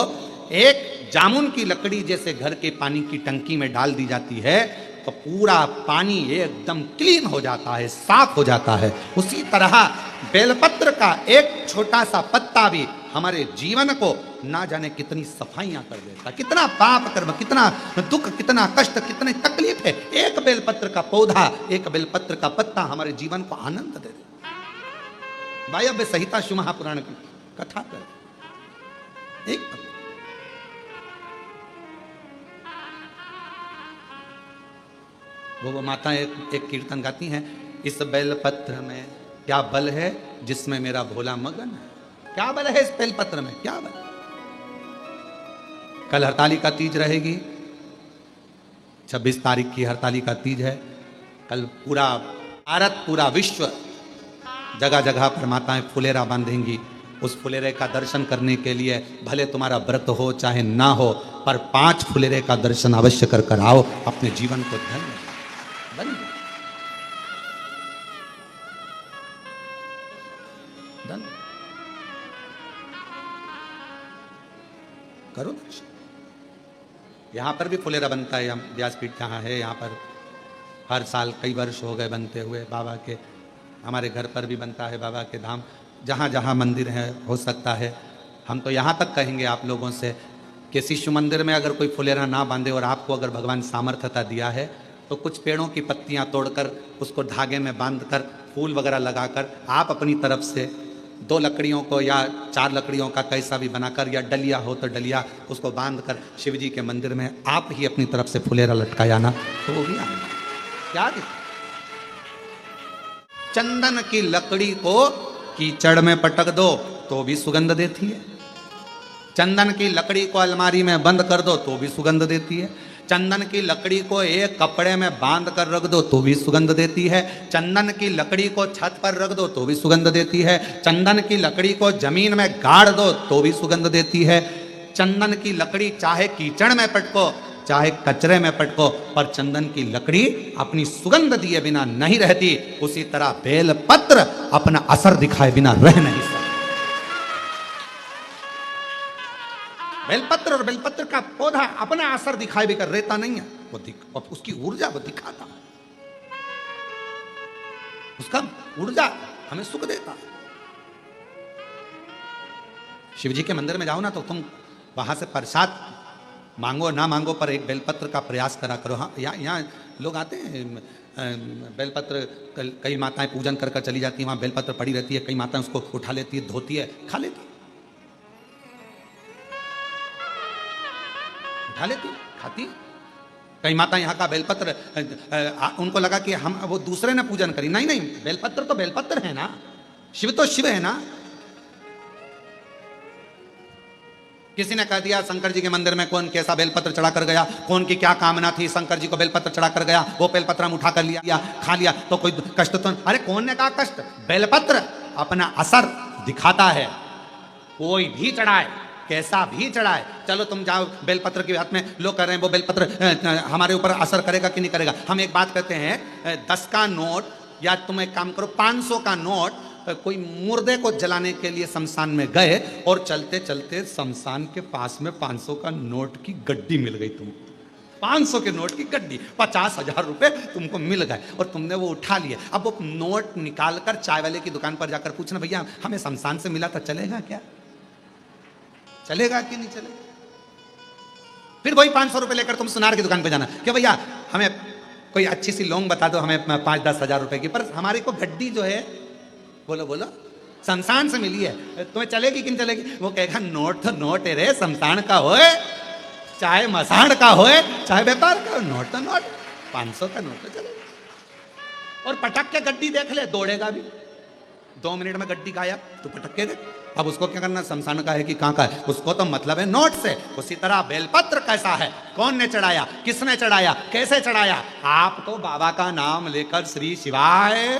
एक जामुन की लकड़ी जैसे घर के पानी की टंकी में डाल दी जाती है तो पूरा पानी एकदम क्लीन हो जाता है, साफ हो जाता है। उसी तरह बेलपत्र का एक छोटा सा पत्ता भी हमारे जीवन को ना जाने कितनी सफाइयां कर देता, कितना पाप कर्म, कितना दुख, कितना कष्ट, कितनी तकलीफ है। एक बेलपत्र का पौधा, एक बेलपत्र का पत्ता हमारे जीवन को आनंद दे देता। वायव्य संहिता शिव महापुराण की कथा कर एक वो माता एक कीर्तन गाती हैं, इस बेलपत्र में क्या बल है जिसमें मेरा भोला मगन है। क्या बल है इस बेलपत्र में, क्या बल। कल हरतालिका तीज रहेगी, 26 तारीख की हरतालिका तीज है। कल पूरा भारत, पूरा विश्व, जगह जगह पर माताएं फुलेरा बांधेंगी। उस फुलेरे का दर्शन करने के लिए भले तुम्हारा व्रत हो चाहे ना हो, पर 5 फुलेरे का दर्शन अवश्य कर कर आओ, अपने जीवन को धन्य बन धन्य करो दर्शन। यहां पर भी फुलेरा बनता है, यहाँ व्यासपीठ जहाँ है, यहाँ पर हर साल कई वर्ष हो गए बनते हुए बाबा के। हमारे घर पर भी बनता है बाबा के धाम, जहाँ जहाँ मंदिर है हो सकता है। हम तो यहाँ तक कहेंगे आप लोगों से कि शिशु मंदिर में अगर कोई फुलेरा ना बांधे और आपको अगर भगवान सामर्थ्यता दिया है तो कुछ पेड़ों की पत्तियाँ तोड़कर उसको धागे में बांधकर फूल वगैरह लगाकर आप अपनी तरफ से 2 लकड़ियों को या 4 लकड़ियों का कैसा भी बनाकर, या डलिया हो तो डलिया, उसको बांधकर शिव जी के मंदिर में आप ही अपनी तरफ से फुलेरा लटकाया ना, तो वो भी आनंद क्या दिखा। चंदन की लकड़ी को कीचड़ में पटक दो तो भी सुगंध देती है। चंदन की लकड़ी को अलमारी में बंद कर दो तो भी सुगंध देती है। चंदन की लकड़ी को एक कपड़े में बांध कर रख दो तो भी सुगंध देती है। चंदन की लकड़ी को छत पर रख दो तो भी सुगंध देती है। चंदन की लकड़ी को जमीन में गाड़ दो तो भी सुगंध देती है। चंदन की लकड़ी चाहे कीचड़ में पटको चाहे कचरे में पटको, पर चंदन की लकड़ी अपनी सुगंध दिए बिना नहीं रहती। उसी तरह बेलपत्र अपना असर दिखाए बिना रह नहीं सकता। बेलपत्र और बेलपत्र का पौधा अपना असर दिखाए बिना रहता नहीं है, वो उसकी ऊर्जा वो दिखाता, उसका ऊर्जा हमें सुख देता। शिव जी के मंदिर में जाओ ना तो तुम वहां से प्रसाद मांगो ना मांगो, पर एक बेलपत्र का प्रयास करा करो। हाँ, यहाँ लोग आते हैं, बेलपत्र कई माताएं पूजन कर कर चली जाती हैं, वहाँ बेलपत्र पड़ी रहती है, कई माताएं उसको उठा लेती है, धोती है, खा लेती, उठा लेती, खाती। कई माता यहाँ का बेलपत्र उनको लगा कि हम वो दूसरे ने पूजन करी। नहीं नहीं, बेलपत्र तो बेलपत्र है ना, शिव तो शिव है ना। किसी ने कह दिया शंकर जी के मंदिर में कौन कैसा बेलपत्र चढ़ा कर गया, कौन की क्या कामना थी, शंकर जी को बेलपत्र चढ़ा कर गया, वो बेलपत्र हम उठा कर लिया, खा लिया तो कोई कष्ट तो। अरे कौन ने कहा कष्ट? बेलपत्र अपना असर दिखाता है, कोई भी चढ़ाए, कैसा भी चढ़ाए। चलो तुम जाओ बेलपत्र के हाथ में, लोग कह रहे हैं वो बेलपत्र हमारे ऊपर असर करेगा कि नहीं करेगा। हम एक बात कहते हैं, 10 का नोट या तुम एक काम करो 500 का नोट, कोई मुर्दे को जलाने के लिए शमशान में गए और चलते चलते शमशान के पास में 500 का नोट की गड्डी मिल गई तुमको, 500 के नोट की गड्डी, 50,000 रुपए तुमको मिल गए और तुमने वो उठा लिए। अब वो नोट निकालकर चाय वाले की दुकान पर जाकर पूछना, भैया हमें शमशान से मिला था, चलेगा क्या? चलेगा कि नहीं चलेगा? फिर वही 500 रुपए लेकर तुम सुनार की दुकान पर जाना कि भैया हमें कोई अच्छी सी लौंग बता दो, हमें 5-10 हजार रुपए की। पर हमारी को गड्डी जो है, बोलो बोलो, शमशान से मिली है, तुम्हें चलेगी कि नहीं चलेगी? वो कहेगा नोट तो नोट है रे, शमशान का होए चाहे मसाण का होए चाहे व्यापार का, नोट तो नोट, 500 का नोट तो चलेगा। और पटक के गड्डी देख ले, दौड़ेगा भी, 2 मिनट में गड्डी गायब, तू पटक के दे। अब उसको क्या करना, शमशान का है कि कहाँ का है, उसको तो मतलब है नोट से। उसी तरह बेलपत्र कैसा है, कौन ने चढ़ाया, किसने चढ़ाया, कैसे चढ़ाया, आप तो बाबा का नाम लेकर श्री शिवाय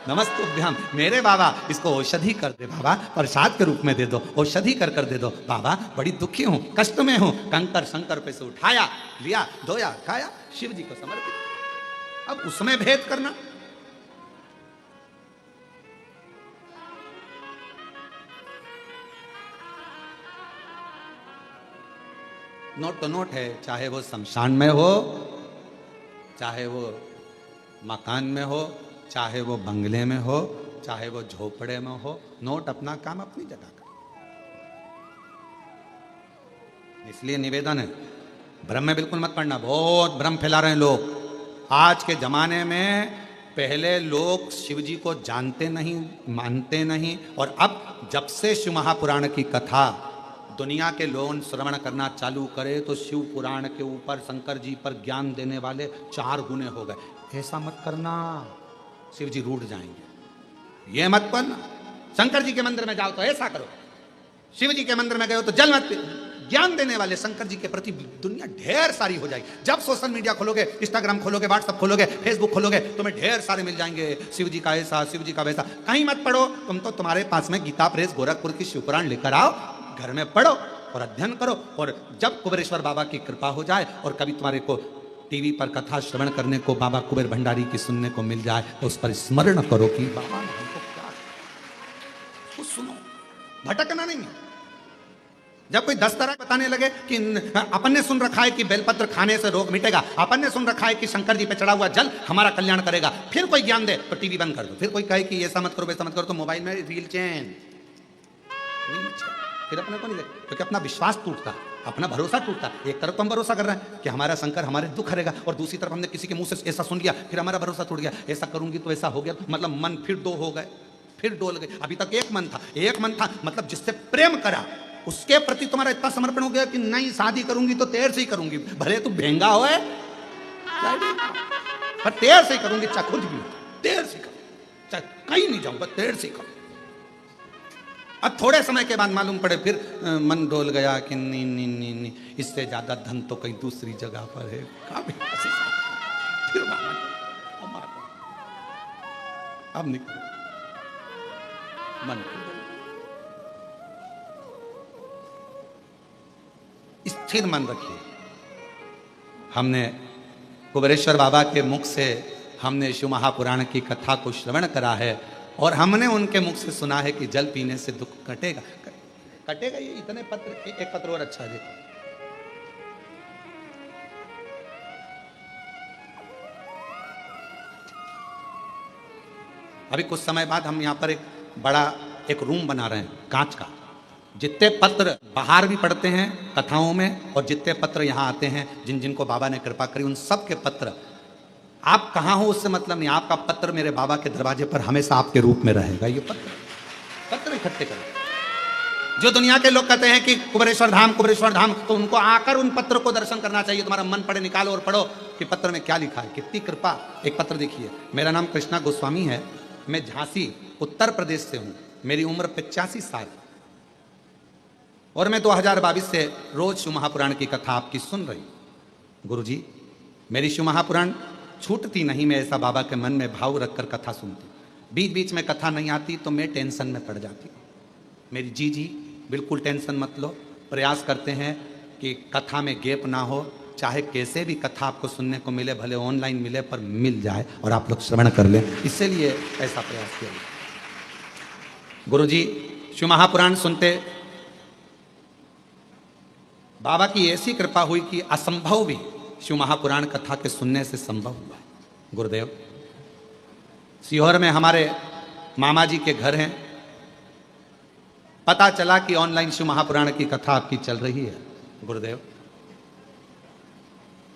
नमस्तुभ्यम, मेरे बाबा इसको औषधि कर दे बाबा, प्रसाद के रूप में दे दो, औषधि कर कर दे दो बाबा, बड़ी दुखी हूं, कष्ट में हूं। कंकर शंकर पे से उठाया, लिया, धोया, खाया, शिव जी को समर्पित। अब उसमें भेद करना, नोट तो नोट है, चाहे वो शमशान में हो, चाहे वो मकान में हो, चाहे वो बंगले में हो, चाहे वो झोपड़े में हो, नोट अपना काम अपनी जगह का। इसलिए निवेदन है, भ्रम में बिल्कुल मत पड़ना। बहुत भ्रम फैला रहे हैं लोग आज के जमाने में। पहले लोग शिव जी को जानते नहीं, मानते नहीं, और अब जब से शिव महापुराण की कथा दुनिया के लोग श्रवण करना चालू करे तो शिव पुराण के ऊपर, शंकर जी पर ज्ञान देने वाले 4 गुने हो गए। ऐसा मत करना, शिव जी रूठ जाएंगे। ये मत करना, शंकर जी के मंदिर में जाओ तो ऐसा करो, शिव जी के मंदिर में गए हो तो जल मत। ज्ञान देने वाले शंकर जी के प्रति दुनिया ढेर सारी हो जाएगी। जब सोशल मीडिया खोलोगे, इंस्टाग्राम खोलोगे, व्हाट्सएप खोलोगे, फेसबुक खोलोगे, तुम्हें ढेर सारे मिल जाएंगे, शिव जी का ऐसा, शिव जी का वैसा। कहीं मत पढ़ो, तुम तो तुम्हारे पास में गीता प्रेस गोरखपुर की शिवपुराण लेकर आओ, घर में पढ़ो और अध्ययन करो। और जब कुबेरेश्वर बाबा की कृपा हो जाए और कभी तुम्हारे को टीवी पर कथा श्रवण करने को बाबा कुबेर भंडारी की सुनने को मिल जाए तो उस पर स्मरण करो कि बाबा ने हमको क्या, उसको सुनो, भटकना नहीं है। जब कोई 10 तरह बताने लगे कि अपन ने सुन रखा है कि बेलपत्र खाने से रोग मिटेगा, अपन ने सुन रखा है कि शंकर जी पे चढ़ा हुआ जल हमारा कल्याण करेगा, फिर कोई ज्ञान दे तो टीवी बंद कर दो। फिर कोई कहे कि ऐसा मत करो, वैसा मत करो, तो मोबाइल में रील चैन, फिर अपने को नहीं देख, क्योंकि अपना विश्वास टूटता, अपना भरोसा टूटता। एक तरफ तो हम भरोसा कर रहे हैं कि हमारा शंकर हमारे दुख हरेगा, और दूसरी तरफ हमने किसी के मुंह से ऐसा सुन लिया, फिर हमारा भरोसा टूट गया, ऐसा करूंगी तो ऐसा हो गया, मतलब मन फिर 2 हो गए, फिर डोल गए। अभी तक एक मन था, मतलब जिससे प्रेम करा उसके प्रति तुम्हारा इतना समर्पण हो गया कि नहीं, शादी करूंगी तो तेर से ही करूंगी, भले तू भेंगा हो पर तेर से ही करूंगी, चाहे खुद भी तेर से करूंगी, चाहे कहीं नहीं जाऊंगा, तेर से ही करूंगी। अब थोड़े समय के बाद मालूम पड़े, फिर मन डोल गया कि नहीं, इससे ज्यादा धन तो कहीं दूसरी जगह पर है। फिर अब निकल मन, स्थिर मन रखिए। हमने कुबेरेश्वर बाबा के मुख से हमने शिव महापुराण की कथा को श्रवण करा है, और हमने उनके मुख से सुना है कि जल पीने से दुख कटेगा। कटेगा ये इतने पत्र, एक पत्र और अच्छा देखो, अभी कुछ समय बाद हम यहां पर एक बड़ा एक रूम बना रहे हैं कांच का। जितने पत्र बाहर भी पढ़ते हैं कथाओं में, और जितने पत्र यहाँ आते हैं, जिन जिनको बाबा ने कृपा करी, उन सब के पत्र, आप कहाँ हो उससे मतलब नहीं, आपका पत्र मेरे बाबा के दरवाजे पर हमेशा आपके रूप में रहेगा। ये पत्र इकट्ठे करें। जो दुनिया के लोग कहते हैं कि कुबेरेश्वर धाम, तो उनको आकर उन पत्र को दर्शन करना चाहिए। तुम्हारा मन पड़े, निकालो और पढ़ो कि पत्र में क्या लिखा है, कितनी कृपा। एक पत्र देखिए, मेरा नाम कृष्णा गोस्वामी है, मैं झांसी उत्तर प्रदेश से हूँ, मेरी उम्र 85 साल, और मैं 2022 से रोज शिव महापुराण की कथा आपकी सुन रही हूं। गुरुजी, मेरी शिव महापुराण छूटती नहीं, मैं ऐसा बाबा के मन में भाव रखकर कथा सुनती। बीच बीच में कथा नहीं आती तो मैं टेंशन में पड़ जाती हूँ। मेरी जी बिल्कुल टेंशन मत लो। प्रयास करते हैं कि कथा में गैप ना हो, चाहे कैसे भी कथा आपको सुनने को मिले, भले ऑनलाइन मिले पर मिल जाए और आप लोग श्रवण कर लें, इसलिए ऐसा प्रयास किया। गुरुजी, शिव महापुराण सुनते बाबा की ऐसी कृपा हुई कि असंभव भी शिव महापुराण कथा के सुनने से संभव हुआ। गुरुदेव, सीहोर में हमारे मामा जी के घर हैं, पता चला कि ऑनलाइन शिव महापुराण की कथा आपकी चल रही है। गुरुदेव,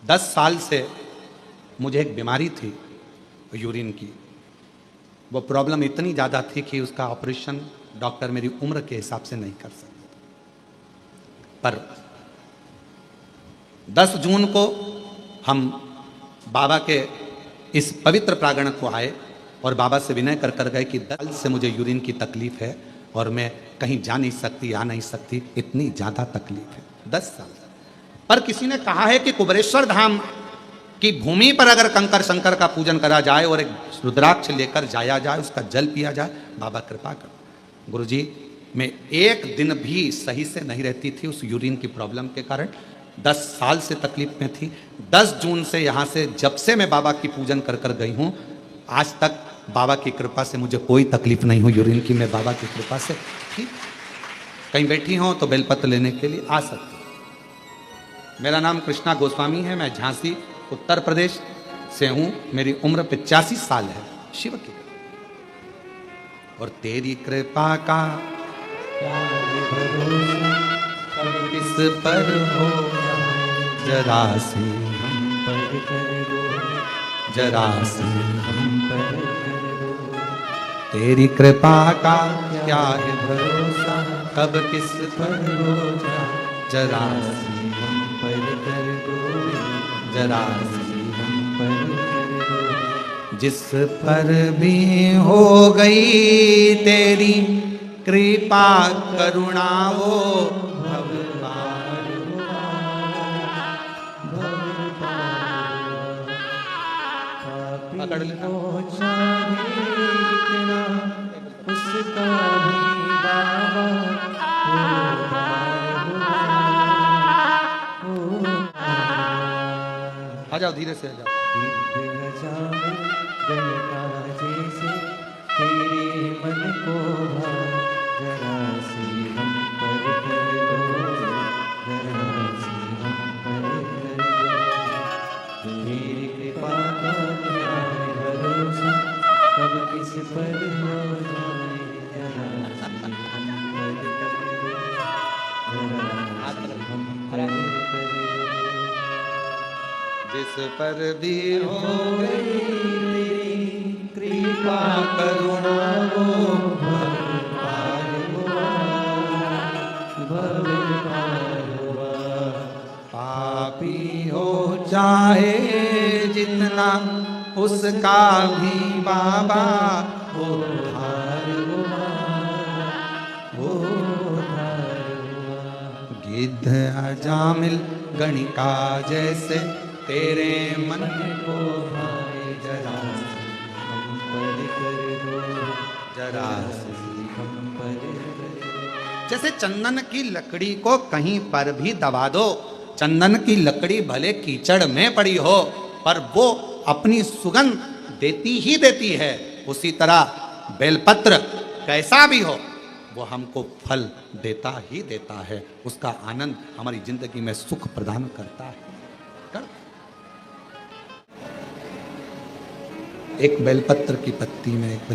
10 साल से मुझे एक बीमारी थी यूरिन की, वो प्रॉब्लम इतनी ज़्यादा थी कि उसका ऑपरेशन डॉक्टर मेरी उम्र के हिसाब से नहीं कर सकते। पर 10 जून को हम बाबा के इस पवित्र प्रांगण को आए और बाबा से विनय कर कर गए कि 10 साल से मुझे यूरिन की तकलीफ है और मैं कहीं जा नहीं सकती, आ नहीं सकती, इतनी ज़्यादा तकलीफ है। 10 साल। पर किसी ने कहा है कि कुबरेश्वर धाम की भूमि पर अगर कंकर शंकर का पूजन करा जाए और एक रुद्राक्ष लेकर जाया जाए, उसका जल पिया जाए, बाबा कृपा कर। गुरुजी, मैं एक दिन भी सही से नहीं रहती थी उस यूरिन की प्रॉब्लम के कारण। 10 साल से तकलीफ में थी। 10 जून से यहाँ से जब से मैं बाबा की पूजन कर कर गई हूँ, आज तक बाबा की कृपा से मुझे कोई तकलीफ नहीं हुई यूरिन की। मैं बाबा की कृपा से ठीक, कहीं बैठी हूँ तो बेलपत्र लेने के लिए आ सकती हूँ। मेरा नाम कृष्णा गोस्वामी है, मैं झांसी उत्तर प्रदेश से हूँ। मेरी उम्र 85 साल है। शिव की और तेरी कृपा का किस पर हो, जरा से हम पर कर दो, जरा से हम पर कर दो। तेरी कृपा का क्या है भरोसा, कब किस पर हो जरा से हम पर कर दो, जरा से हम पर कर दो। जिस पर भी हो गई तेरी कृपा करुणा वो भव पार पकड़ लेना। हो चाहे जितना उसका भी बाबा आ जाओ, धीरे से आ जाओ। गणका जैसे तेरे मन को भाए, जरा सी हम पर कर दो, जरा सी हम पर कर दो। तेरी कृपा का क्या है भरोसा, कब किस पर हो जाए, जरा सी हम पर कर दो, जरा सी हम पर कर दो। जिस पर भी हो गई तेरी कृपा करुणा वो भव पार हुआ, भव पार हुआ। पापी हो चाहे जितना उसका भी बाबा वो धार हुआ, वो धार हुआ। गिद्ध अजामिल गणिका जैसे तेरे मन को भाए, जरा से हम पर कर दो, जरा से हम पर कर दो। जैसे चंदन की लकड़ी को कहीं पर भी दबा दो, चंदन की लकड़ी भले कीचड़ में पड़ी हो पर वो अपनी सुगंध देती ही देती है। उसी तरह बेलपत्र कैसा भी हो वो हमको फल देता ही देता है। उसका आनंद हमारी जिंदगी में सुख प्रदान करता है। एक बेलपत्र की पत्ती में, एक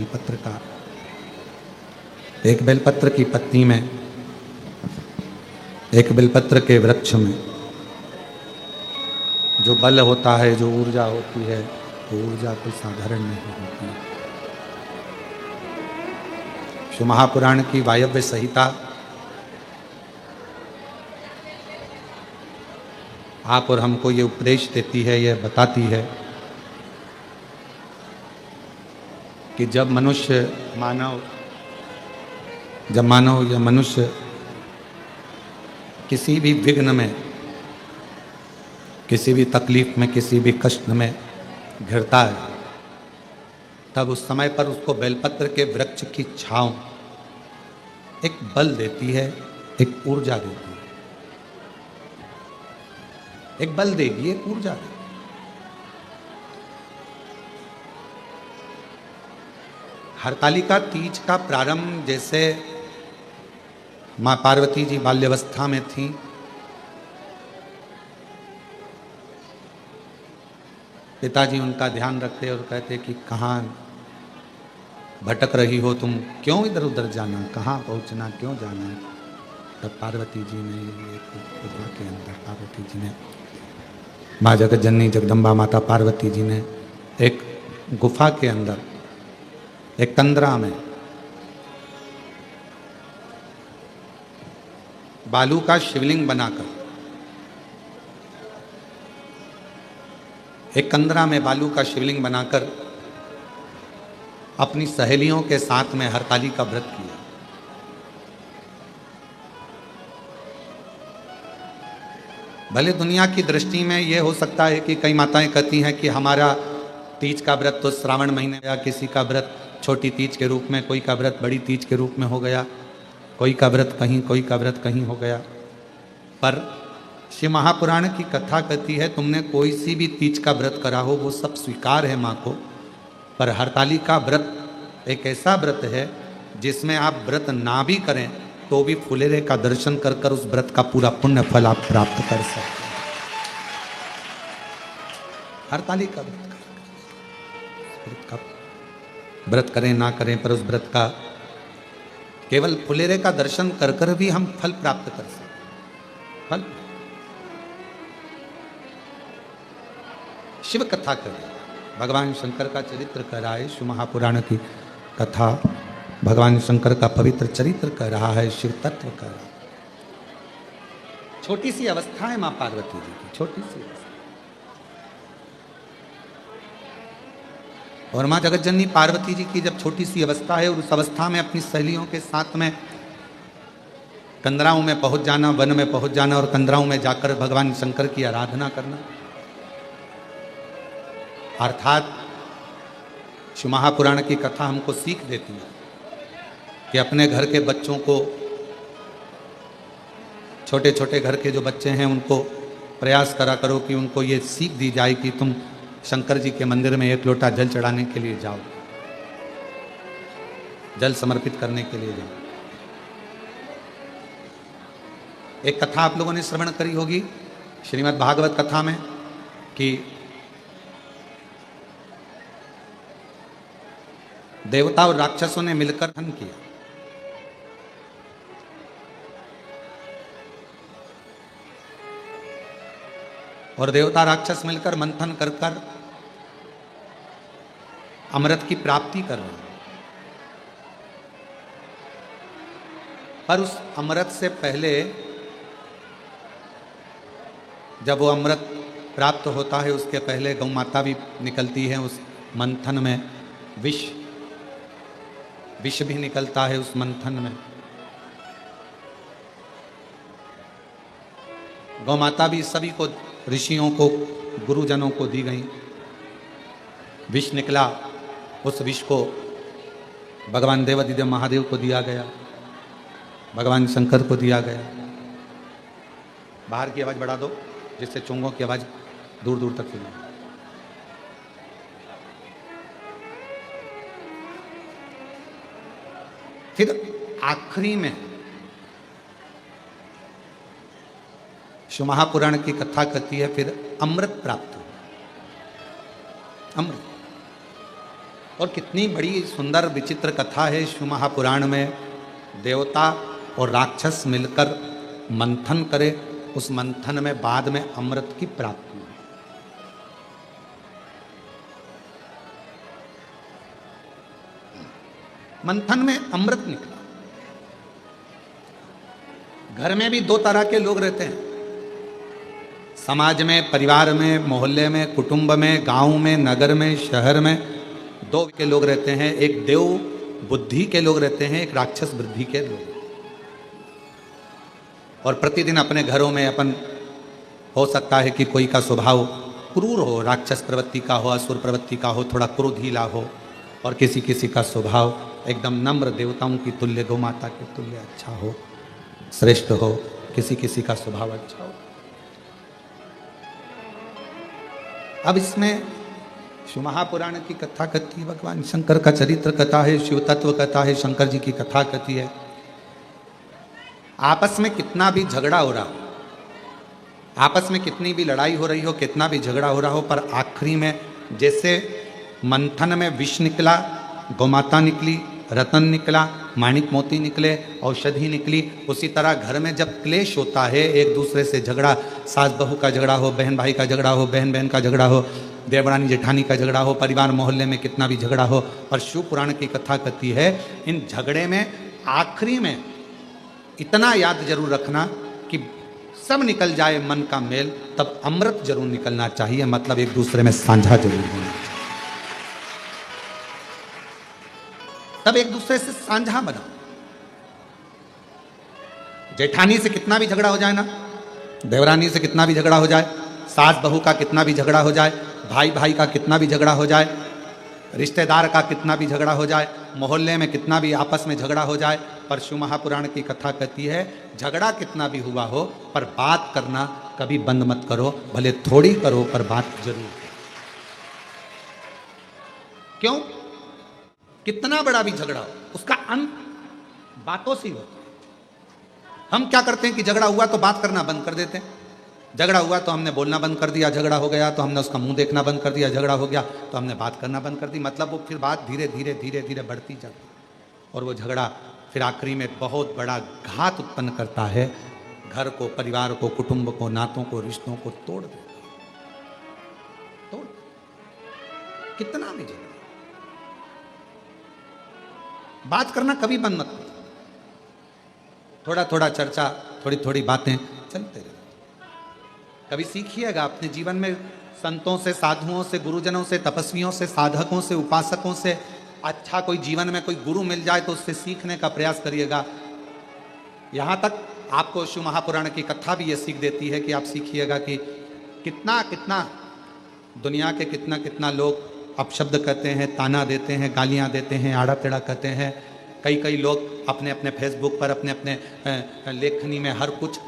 बेलपत्र की पत्ती में, एक बेलपत्र के वृक्ष में जो बल होता है, जो ऊर्जा होती है, वो ऊर्जा कोई साधारण नहीं होती। शिव महापुराण की वायव्य संहिता आप और हमको ये उपदेश देती है, ये बताती है कि जब मानव या मनुष्य किसी भी विघ्न में, किसी भी तकलीफ में, किसी भी कष्ट में घिरता है, तब उस समय पर उसको बेलपत्र के वृक्ष की छांव एक बल देती है, एक ऊर्जा देती है, एक बल देगी, एक ऊर्जा देगी। हरतालिका तीज का प्रारंभ जैसे माँ पार्वती जी बाल्यावस्था में थी, पिताजी उनका ध्यान रखते और कहते कि कहाँ भटक रही हो तुम, क्यों इधर उधर जाना, कहाँ पहुँचना, क्यों जाना। तब पार्वती जी ने एक गुफा के अंदर, पार्वती जी ने, माँ जगत जननी जगदम्बा माता पार्वती जी ने एक गुफा के अंदर, एक कंदरा में बालू का शिवलिंग बनाकर, एक कंदरा में बालू का शिवलिंग बनाकर अपनी सहेलियों के साथ में हरताली का व्रत किया। भले दुनिया की दृष्टि में यह हो सकता है कि कई माताएं कहती हैं कि हमारा तीज का व्रत तो श्रावण महीने या किसी का व्रत छोटी तीज के रूप में, कोई का व्रत बड़ी तीज के रूप में हो गया, कोई का व्रत कहीं, कोई का व्रत कहीं हो गया। पर शिव महापुराण की कथा कहती है तुमने कोई सी भी तीज का व्रत करा हो वो सब स्वीकार है माँ को, पर हरताली का व्रत एक ऐसा व्रत है जिसमें आप व्रत ना भी करें तो भी फुलेरे का दर्शन कर कर उस व्रत का पूरा पुण्य फल आप प्राप्त कर सकते हैं। हरताली का व्रत करें ना करें, पर उस व्रत का केवल फुलेरे का दर्शन कर कर भी हम फल प्राप्त कर सकते हैं। फल शिव कथा करें, भगवान शंकर का चरित्र कर रहा है। शिव महापुराण की कथा भगवान शंकर का पवित्र चरित्र कर रहा है, शिव तत्व कर रहा है। छोटी सी अवस्था है मां पार्वती जी की, छोटी सी अवस्था। और मां जगतजननी पार्वती जी की जब छोटी सी अवस्था है और उस अवस्था में अपनी सहेलियों के साथ में कंदराओं में पहुंच जाना, वन में पहुंच जाना और कंदराओं में जाकर भगवान शंकर की आराधना करना, अर्थात शिव महापुराण की कथा हमको सीख देती है कि अपने घर के बच्चों को, छोटे छोटे घर के जो बच्चे हैं उनको प्रयास करा करो कि उनको ये सीख दी जाए कि तुम शंकर जी के मंदिर में एक लोटा जल चढ़ाने के लिए जाओ, जल समर्पित करने के लिए जाओ। एक कथा आप लोगों ने श्रवण करी होगी श्रीमद् भागवत कथा में कि देवता और राक्षसों ने मिलकर हन किया। और देवता राक्षस मिलकर मंथन कर कर अमृत की प्राप्ति कर रहे हैं। पर उस अमृत से पहले जब वो अमृत प्राप्त होता है उसके पहले गौ माता भी निकलती है उस मंथन में, विष भी निकलता है उस मंथन में। गौ माता भी सभी को, ऋषियों को, गुरुजनों को दी गई। विष निकला, उस विष को भगवान देवादिदेव महादेव को दिया गया, भगवान शंकर को दिया गया। बाहर की आवाज़ बढ़ा दो जिससे चोंगों की आवाज़ दूर दूर तक सुनाई। फिर आखिरी में शिव महापुराण की कथा कहती है फिर अमृत प्राप्त हो, अमृत। और कितनी बड़ी सुंदर विचित्र कथा है शिव महापुराण में। देवता और राक्षस मिलकर मंथन करे, उस मंथन में बाद में अमृत की प्राप्ति हुई। मंथन में अमृत निकला। घर में भी दो तरह के लोग रहते हैं, समाज में, परिवार में, मोहल्ले में, कुटुंब में, गांव में, नगर में, शहर में दो के लोग रहते हैं। एक देव बुद्धि के लोग रहते हैं, एक राक्षस बुद्धि के लोग। और प्रतिदिन अपने घरों में अपन, हो सकता है कि कोई का स्वभाव क्रूर हो, राक्षस प्रवृत्ति का हो, असुर प्रवृत्ति का हो, थोड़ा क्रोधीला हो, और किसी किसी का स्वभाव एकदम नम्र, देवताओं की तुल्य, गौ माता के तुल्य अच्छा हो, श्रेष्ठ हो, किसी किसी का स्वभाव अच्छा हो। अब इसमें शिव महापुराण की कथा कहती है, भगवान शंकर का चरित्र कथा है, शिव तत्व कथा है, शंकर जी की कथा कहती है। आपस में कितना भी झगड़ा हो रहा हो, आपस में कितनी भी लड़ाई हो रही हो, कितना भी झगड़ा हो रहा हो, पर आखिरी में जैसे मंथन में विष निकला, गौमाता निकली, रतन निकला, माणिक मोती निकले, औषधि निकली, उसी तरह घर में जब क्लेश होता है, एक दूसरे से झगड़ा, सास बहू का झगड़ा हो, बहन भाई का झगड़ा हो, बहन बहन का झगड़ा हो, देवरानी जेठानी का झगड़ा हो, परिवार मोहल्ले में कितना भी झगड़ा हो, पर शिव पुराण की कथा कहती है इन झगड़े में आखिरी में इतना याद जरूर रखना कि सब निकल जाए मन का मेल, तब अमृत जरूर निकलना चाहिए, मतलब एक दूसरे में साझा जरूर होना चाहिए। तब एक दूसरे से साझा बनाओ। जेठानी से कितना भी झगड़ा हो जाए ना, देवरानी से कितना भी झगड़ा हो जाए, सास बहू का कितना भी झगड़ा हो जाए, भाई भाई का कितना भी झगड़ा हो जाए, रिश्तेदार का कितना भी झगड़ा हो जाए, मोहल्ले में कितना भी आपस में झगड़ा हो जाए, पर शिव महापुराण की कथा कहती है झगड़ा कितना भी हुआ हो पर बात करना कभी बंद मत करो, भले थोड़ी करो पर बात जरूर करो। क्यों? कितना बड़ा भी झगड़ा हो उसका अंत बातों से होता है। हम क्या करते हैं कि झगड़ा हुआ तो बात करना बंद कर देते हैं, झगड़ा हुआ तो हमने बोलना बंद कर दिया, झगड़ा हो गया तो हमने उसका मुंह देखना बंद कर दिया, झगड़ा हो गया तो हमने बात करना बंद कर दी। मतलब वो फिर बात धीरे धीरे धीरे धीरे बढ़ती जाती और वो झगड़ा फिर आखिरी में बहुत बड़ा घात उत्पन्न करता है, घर को, परिवार को, कुटुंब को, नातों को, रिश्तों को तोड़ देता है। तोड़ कितना भी झगड़ा, बात करना कभी बंद मत करो। थोड़ा थोड़ा चर्चा, थोड़ी थोड़ी बातें चलते रहे। कभी सीखिएगा अपने जीवन में संतों से, साधुओं से, गुरुजनों से, तपस्वियों से, साधकों से, उपासकों से अच्छा कोई जीवन में कोई गुरु मिल जाए तो उससे सीखने का प्रयास करिएगा। यहाँ तक आपको शिव महापुराण की कथा भी ये सीख देती है कि आप सीखिएगा कि कितना कितना दुनिया के कितना कितना लोग अपशब्द कहते हैं, ताना देते हैं, गालियाँ देते हैं, आड़ा टेढ़ा कहते हैं। कई कई लोग अपने अपने फेसबुक पर, अपने अपने लेखनी में हर कुछ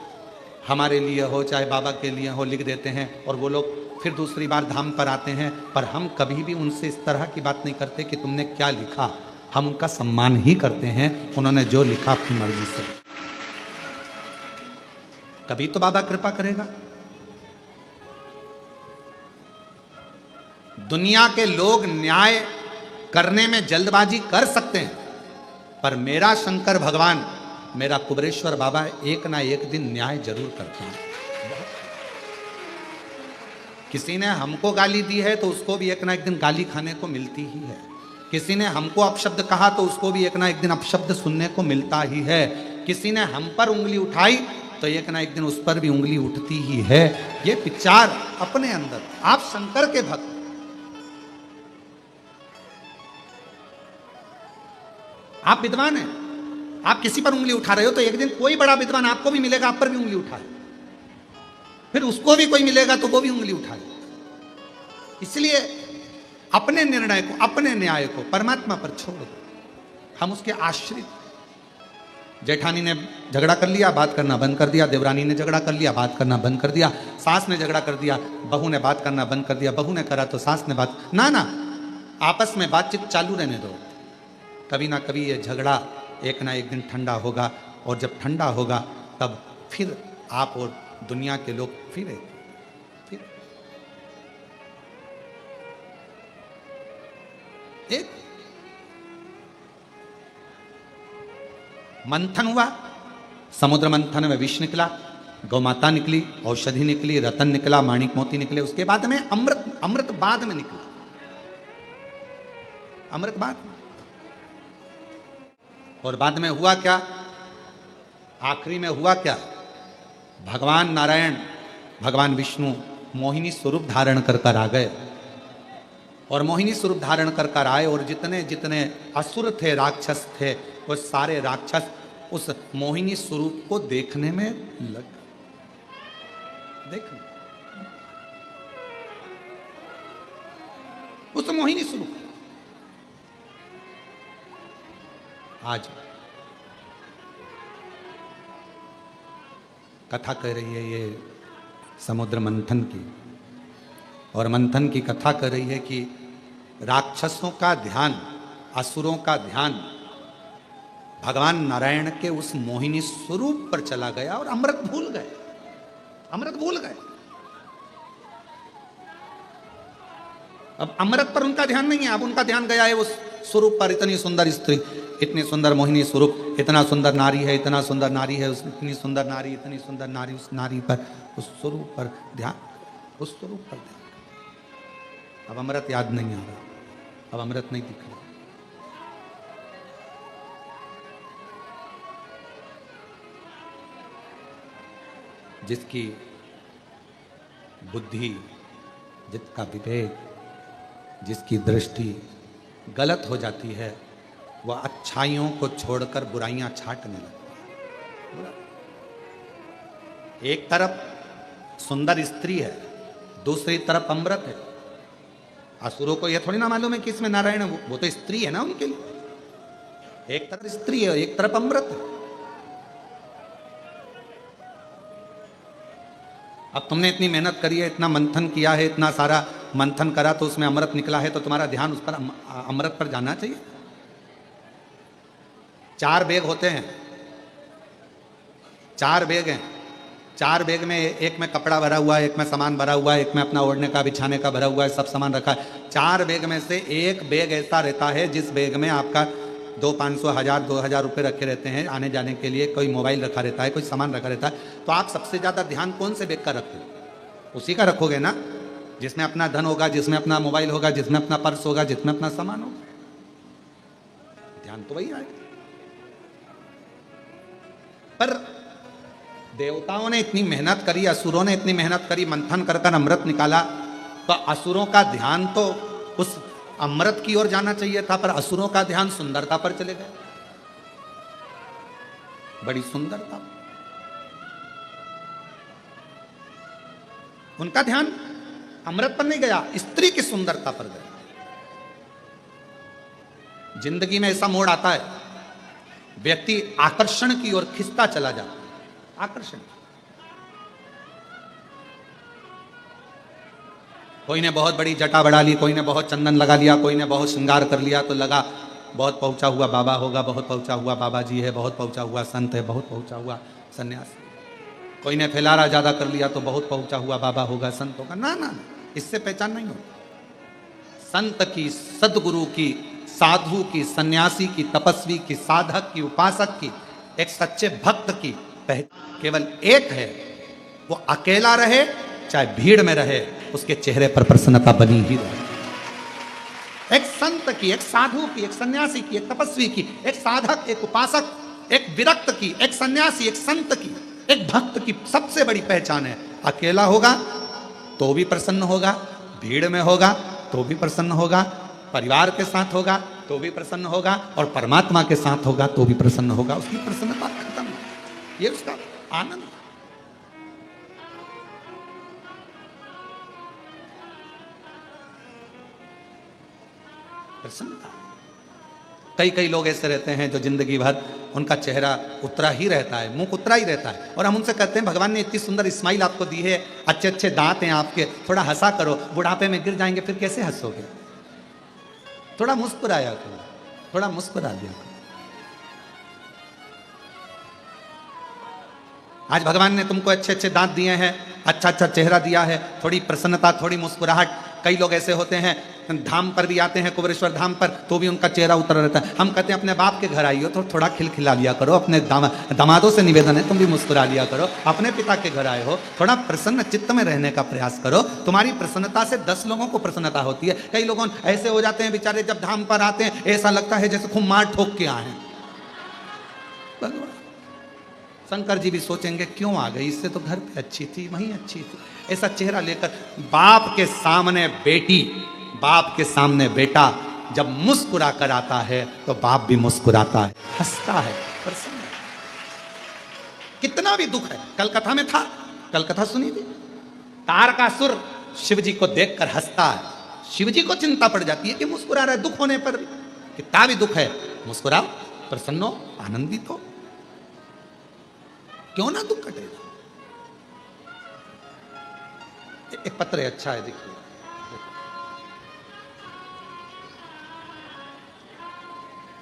हमारे लिए हो चाहे बाबा के लिए हो लिख देते हैं और वो लोग फिर दूसरी बार धाम पर आते हैं, पर हम कभी भी उनसे इस तरह की बात नहीं करते कि तुमने क्या लिखा। हम उनका सम्मान ही करते हैं, उन्होंने जो लिखा अपनी मर्जी से। कभी तो बाबा कृपा करेगा। दुनिया के लोग न्याय करने में जल्दबाजी कर सकते हैं, पर मेरा शंकर भगवान, मेरा कुबरेश्वर बाबा एक ना एक दिन न्याय जरूर करते हैं। किसी ने हमको गाली दी है तो उसको भी एक ना एक दिन गाली खाने को मिलती ही है। किसी ने हमको अपशब्द कहा तो उसको भी एक ना एक दिन अपशब्द सुनने को मिलता ही है। किसी ने हम पर उंगली उठाई तो एक ना एक दिन उस पर भी उंगली उठती ही है। ये विचार अपने अंदर, आप शंकर के भक्त, आप विद्वान हैं, आप किसी पर उंगली उठा रहे हो तो एक दिन कोई बड़ा विद्वान आपको भी मिलेगा, आप पर भी उंगली उठाए, फिर उसको भी कोई मिलेगा तो वो भी उंगली उठाए। इसलिए अपने निर्णय को, अपने न्याय को परमात्मा पर छोड़ दो, हम उसके आश्रित। जेठानी ने झगड़ा कर लिया, बात करना बंद कर दिया, देवरानी ने झगड़ा कर लिया, बात करना बंद कर दिया, सास ने झगड़ा कर दिया, बहू ने बात करना बंद कर दिया, बहू ने करा तो सास ने बात, ना ना, आपस में बातचीत चालू रहने दो। कभी ना कभी ये झगड़ा एक ना एक दिन ठंडा होगा और जब ठंडा होगा तब फिर आप और दुनिया के लोग फिर एक मंथन हुआ, समुद्र मंथन में विष निकला, गौ माता निकली, औषधि निकली, रतन निकला, माणिक मोती निकले, उसके बाद में अमृत बाद में निकला, अमृत बाद में। और बाद में हुआ क्या? आखिरी में हुआ क्या? भगवान नारायण, भगवान विष्णु मोहिनी स्वरूप धारण कर आ गए और मोहिनी स्वरूप धारण कर आए और जितने जितने असुर थे, राक्षस थे, वो सारे राक्षस उस मोहिनी स्वरूप को देखने में लग देखने उस मोहिनी स्वरूप। आज कथा कह रही है ये समुद्र मंथन की, और मंथन की कथा कर रही है कि राक्षसों का ध्यान, असुरों का ध्यान भगवान नारायण के उस मोहिनी स्वरूप पर चला गया और अमृत भूल गए, अमृत भूल गए। अब अमृत पर उनका ध्यान नहीं है, अब उनका ध्यान गया है उस स्वरूप पर। इतनी सुंदर स्त्री, इतनी सुंदर मोहिनी स्वरूप, इतना सुंदर नारी है, इतना सुंदर नारी है, इतनी सुंदर नारी, इतनी सुंदर नारी, उस नारी पर, उस स्वरूप पर ध्यान, उस स्वरूप पर ध्यान। अब अमृत याद नहीं आ रहा, अब अमृत नहीं दिख रहा। जिसकी बुद्धि, जिसका विवेक, जिसकी दृष्टि गलत हो जाती है, वह अच्छाइयों को छोड़कर बुराइयां छांटने लगती है। एक तरफ सुंदर स्त्री है, दूसरी तरफ अमृत है। असुरों को यह थोड़ी ना मालूम है कि इसमें नारायण है, वो तो स्त्री है ना उनके लिए। एक तरफ स्त्री है, एक तरफ अमृत है। अब तुमने इतनी मेहनत करी है, इतना मंथन किया है, इतना सारा मंथन करा तो उसमें अमृत निकला है, तो तुम्हारा ध्यान उस पर अमृत पर जाना चाहिए। 4 बैग होते हैं, 4 बैग हैं। 4 बैग में एक में कपड़ा भरा हुआ है, एक में सामान भरा हुआ है, एक में अपना ओढ़ने का बिछाने का भरा हुआ है, सब सामान रखा है। 4 बैग में से एक बैग ऐसा रहता है जिस बैग में आपका 200, 500, 1000, 2000 रुपये रखे रहते हैं आने जाने के लिए। कोई मोबाइल रखा रहता है, कोई सामान रखा रहता है। तो आप सबसे ज़्यादा ध्यान कौन से बैग का रखते हो? उसी का रखोगे ना जिसमें अपना धन होगा, जिसमें अपना मोबाइल होगा, जिसमें अपना पर्स होगा, जिसमें अपना सामान होगा। ध्यान तो वही आएगा। पर देवताओं ने इतनी मेहनत करी, असुरों ने इतनी मेहनत करी, मंथन कर कर अमृत निकाला, तो असुरों का ध्यान तो उस अमृत की ओर जाना चाहिए था, पर असुरों का ध्यान सुंदरता पर चले गए। बड़ी सुंदरता, उनका ध्यान अमृत पर नहीं गया, स्त्री की सुंदरता पर गया। जिंदगी में ऐसा मोड़ आता है, व्यक्ति आकर्षण की ओर खिंचता चला जाता है। आकर्षण, कोई ने बहुत बड़ी जटा बढ़ा ली, कोई ने बहुत चंदन लगा लिया, कोई ने बहुत श्रृंगार कर लिया, तो लगा बहुत पहुंचा हुआ बाबा होगा, बहुत पहुंचा हुआ बाबा जी है, बहुत पहुंचा हुआ संत है, बहुत पहुंचा हुआ सन्यासी। कोई ने फैलारा ज्यादा कर लिया तो बहुत पहुंचा हुआ बाबा होगा, संत होगा। ना ना, इससे पहचान नहीं होती। संत की, सदगुरु की, साधु की, सन्यासी की, तपस्वी की, साधक की, उपासक की, एक सच्चे भक्त की केवल एक है, वो अकेला रहे चाहे भीड़ में रहे, उसके चेहरे पर प्रसन्नता बनी ही रहे। एक संत की, एक साधु की, एक सन्यासी की, एक तपस्वी की, एक साधक, एक उपासक, एक विरक्त की, एक सन्यासी, एक संत की, एक भक्त की सबसे बड़ी पहचान है, अकेला होगा तो भी प्रसन्न होगा, भीड़ में होगा तो भी प्रसन्न होगा, परिवार के साथ होगा तो भी प्रसन्न होगा, और परमात्मा के साथ होगा तो भी प्रसन्न होगा। उसकी प्रसन्नता खत्म, ये उसका आनंद। प्रसन्नता। कई लोग ऐसे रहते हैं जो जिंदगी भर उनका चेहरा उतरा ही रहता है, मुंह उतरा ही रहता है, और हम उनसे कहते हैं भगवान ने इतनी सुंदर स्माइल आपको दी है, अच्छे अच्छे दांत हैं आपके, थोड़ा हंसा करो, बुढ़ापे में गिर जाएंगे फिर कैसे हंसोगे? थोड़ा मुस्कुराया करो, थोड़ा मुस्कुरा दिया करो। आज भगवान ने तुमको अच्छे अच्छे दांत दिए हैं, अच्छा अच्छा चेहरा दिया है, थोड़ी प्रसन्नता, थोड़ी मुस्कुराहट। कई लोग ऐसे होते हैं धाम पर भी आते हैं, कुबेरेश्वर धाम पर, तो भी उनका चेहरा उतर रहता है। हम कहते हैं अपने बाप के घर आइयो तो थोड़ा खिलखिला लिया करो, अपने दामादों से निवेदन है तुम भी मुस्कुरा लिया करो। अपने पिता के घर आए हो, थोड़ा प्रसन्न चित्त में रहने का प्रयास करो। तुम्हारी प्रसन्नता से 10 लोगों को प्रसन्नता होती है। कई लोग ऐसे हो जाते हैं बेचारे, जब धाम पर आते हैं ऐसा लगता है जैसे खूब मार ठोक के आए हैं। शंकर जी भी सोचेंगे क्यों आ गई, इससे तो घर पे अच्छी थी, वहीं अच्छी थी। ऐसा चेहरा लेकर बाप के सामने बेटी, बाप के सामने बेटा जब मुस्कुरा कर आता है तो बाप भी मुस्कुराता है, हंसता है, प्रसन्न है। कितना भी दुख है, कल कथा में था, कल कथा सुनी थी, तारकासुर शिव जी को देखकर हंसता है। शिव जी को चिंता पड़ जाती है कि मुस्कुरा रहा है दुख होने पर भी। कितना भी दुख है, मुस्कुराओ, प्रसन्न हो, आनंदित हो, क्यों ना दुख कटेगा। एक पत्र है, अच्छा है, देखिए।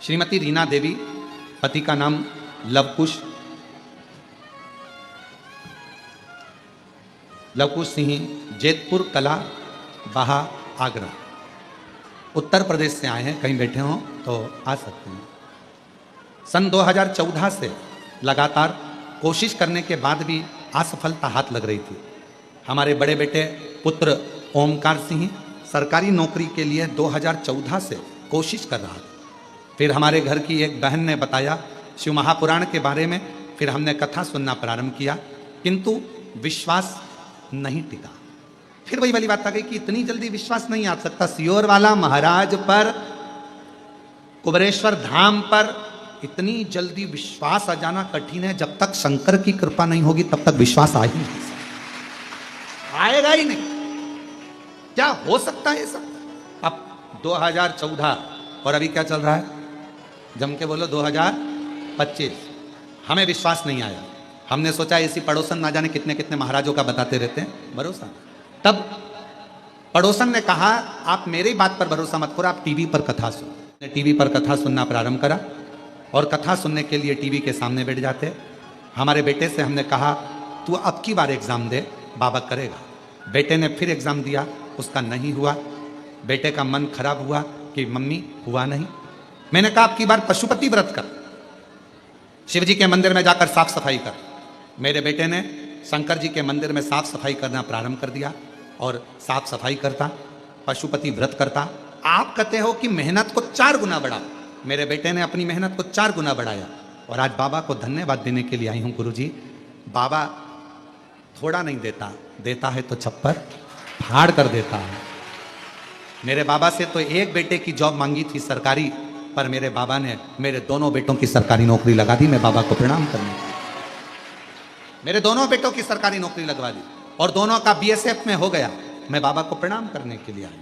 श्रीमती रीना देवी, पति का नाम लवकुश सिंह, जेतपुर कला, बाहा, आगरा, उत्तर प्रदेश से आए हैं। कहीं बैठे हों तो आ सकते हैं। सन 2014 से लगातार कोशिश करने के बाद भी असफलता हाथ लग रही थी। हमारे बड़े बेटे पुत्र ओमकार सिंह सरकारी नौकरी के लिए 2014 से कोशिश कर रहा था। फिर हमारे घर की एक बहन ने बताया शिव महापुराण के बारे में, फिर हमने कथा सुनना प्रारंभ किया, किंतु विश्वास नहीं टिका। फिर वही वाली बात आ गई कि इतनी जल्दी विश्वास नहीं आ सकता। सियोर वाला महाराज पर कुबेरेश्वर धाम पर इतनी जल्दी विश्वास आ जाना कठिन है। जब तक शंकर की कृपा नहीं होगी तब तक विश्वास आ ही नहीं सकता, आएगा ही नहीं। क्या हो सकता है ये सब? अब 2014 और अभी क्या चल रहा है? जम के बोलो 2025। हमें विश्वास नहीं आया। हमने सोचा इसी पड़ोसन ना जाने कितने कितने महाराजों का बताते रहते हैं भरोसा। तब पड़ोसन ने कहा आप मेरी बात पर भरोसा मत करो, आप टीवी पर कथा सुनो। टीवी पर कथा सुनना प्रारंभ करा और कथा सुनने के लिए टीवी के सामने बैठ जाते। हमारे बेटे से हमने कहा तू अब की बार एग्जाम दे, बाबा करेगा। बेटे ने फिर एग्जाम दिया, उसका नहीं हुआ। बेटे का मन खराब हुआ कि मम्मी हुआ नहीं। मैंने कहा अब की बार पशुपति व्रत कर, शिव जी के मंदिर में जाकर साफ सफाई कर। मेरे बेटे ने शंकर जी के मंदिर में साफ सफाई करना प्रारंभ कर दिया और साफ सफाई करता, पशुपति व्रत करता। आप कहते हो कि मेहनत को 4 गुना बढ़ा, मेरे बेटे ने अपनी मेहनत को 4 गुना बढ़ाया और आज बाबा को धन्यवाद देने के लिए आई हूं। गुरुजी, बाबा थोड़ा नहीं देता, देता है तो छप्पर फाड़ कर देता है। मेरे बाबा से तो एक बेटे की जॉब मांगी थी सरकारी, पर मेरे बाबा ने मेरे दोनों बेटों की सरकारी नौकरी लगा दी। मैं बाबा को प्रणाम करने, मेरे दोनों बेटों की सरकारी नौकरी लगवा दी और दोनों का बीएसएफ में हो गया। मैं बाबा को प्रणाम करने के लिए आई।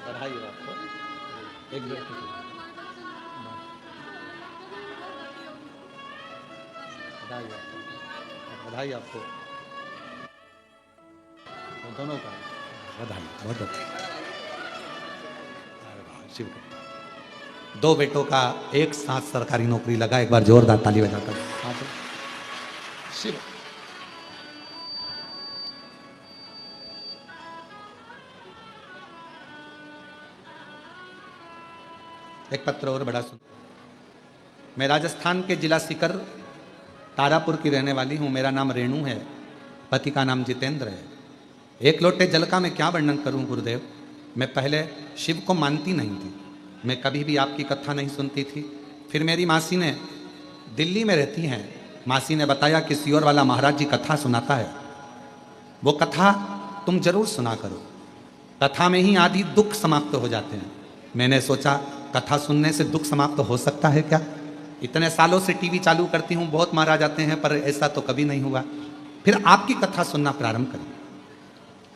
बधाई हो आपको, एक बधाई आपको, दोनों का बधाई, बहुत बधाई। शिव का 2 बेटों का एक साथ सरकारी नौकरी लगा। एक बार जोरदार ताली बजाकर शिव। एक पत्र और बड़ा सुन। मैं राजस्थान के जिला सीकर तारापुर की रहने वाली हूं। मेरा नाम रेणु है, पति का नाम जितेंद्र है। एक लोटे जल का मैं क्या वर्णन करूं गुरुदेव। मैं पहले शिव को मानती नहीं थी, मैं कभी भी आपकी कथा नहीं सुनती थी। फिर मेरी मासी ने, दिल्ली में रहती हैं, मासी ने बताया कि सियोर वाला महाराज जी कथा सुनाता है, वो कथा तुम जरूर सुना करो, कथा में ही आदि दुख समाप्त हो जाते हैं। मैंने सोचा कथा सुनने से दुख समाप्त हो सकता है क्या? इतने सालों से टीवी चालू करती हूँ, बहुत महाराज आते हैं, पर ऐसा तो कभी नहीं हुआ। फिर आपकी कथा सुनना प्रारंभ करी।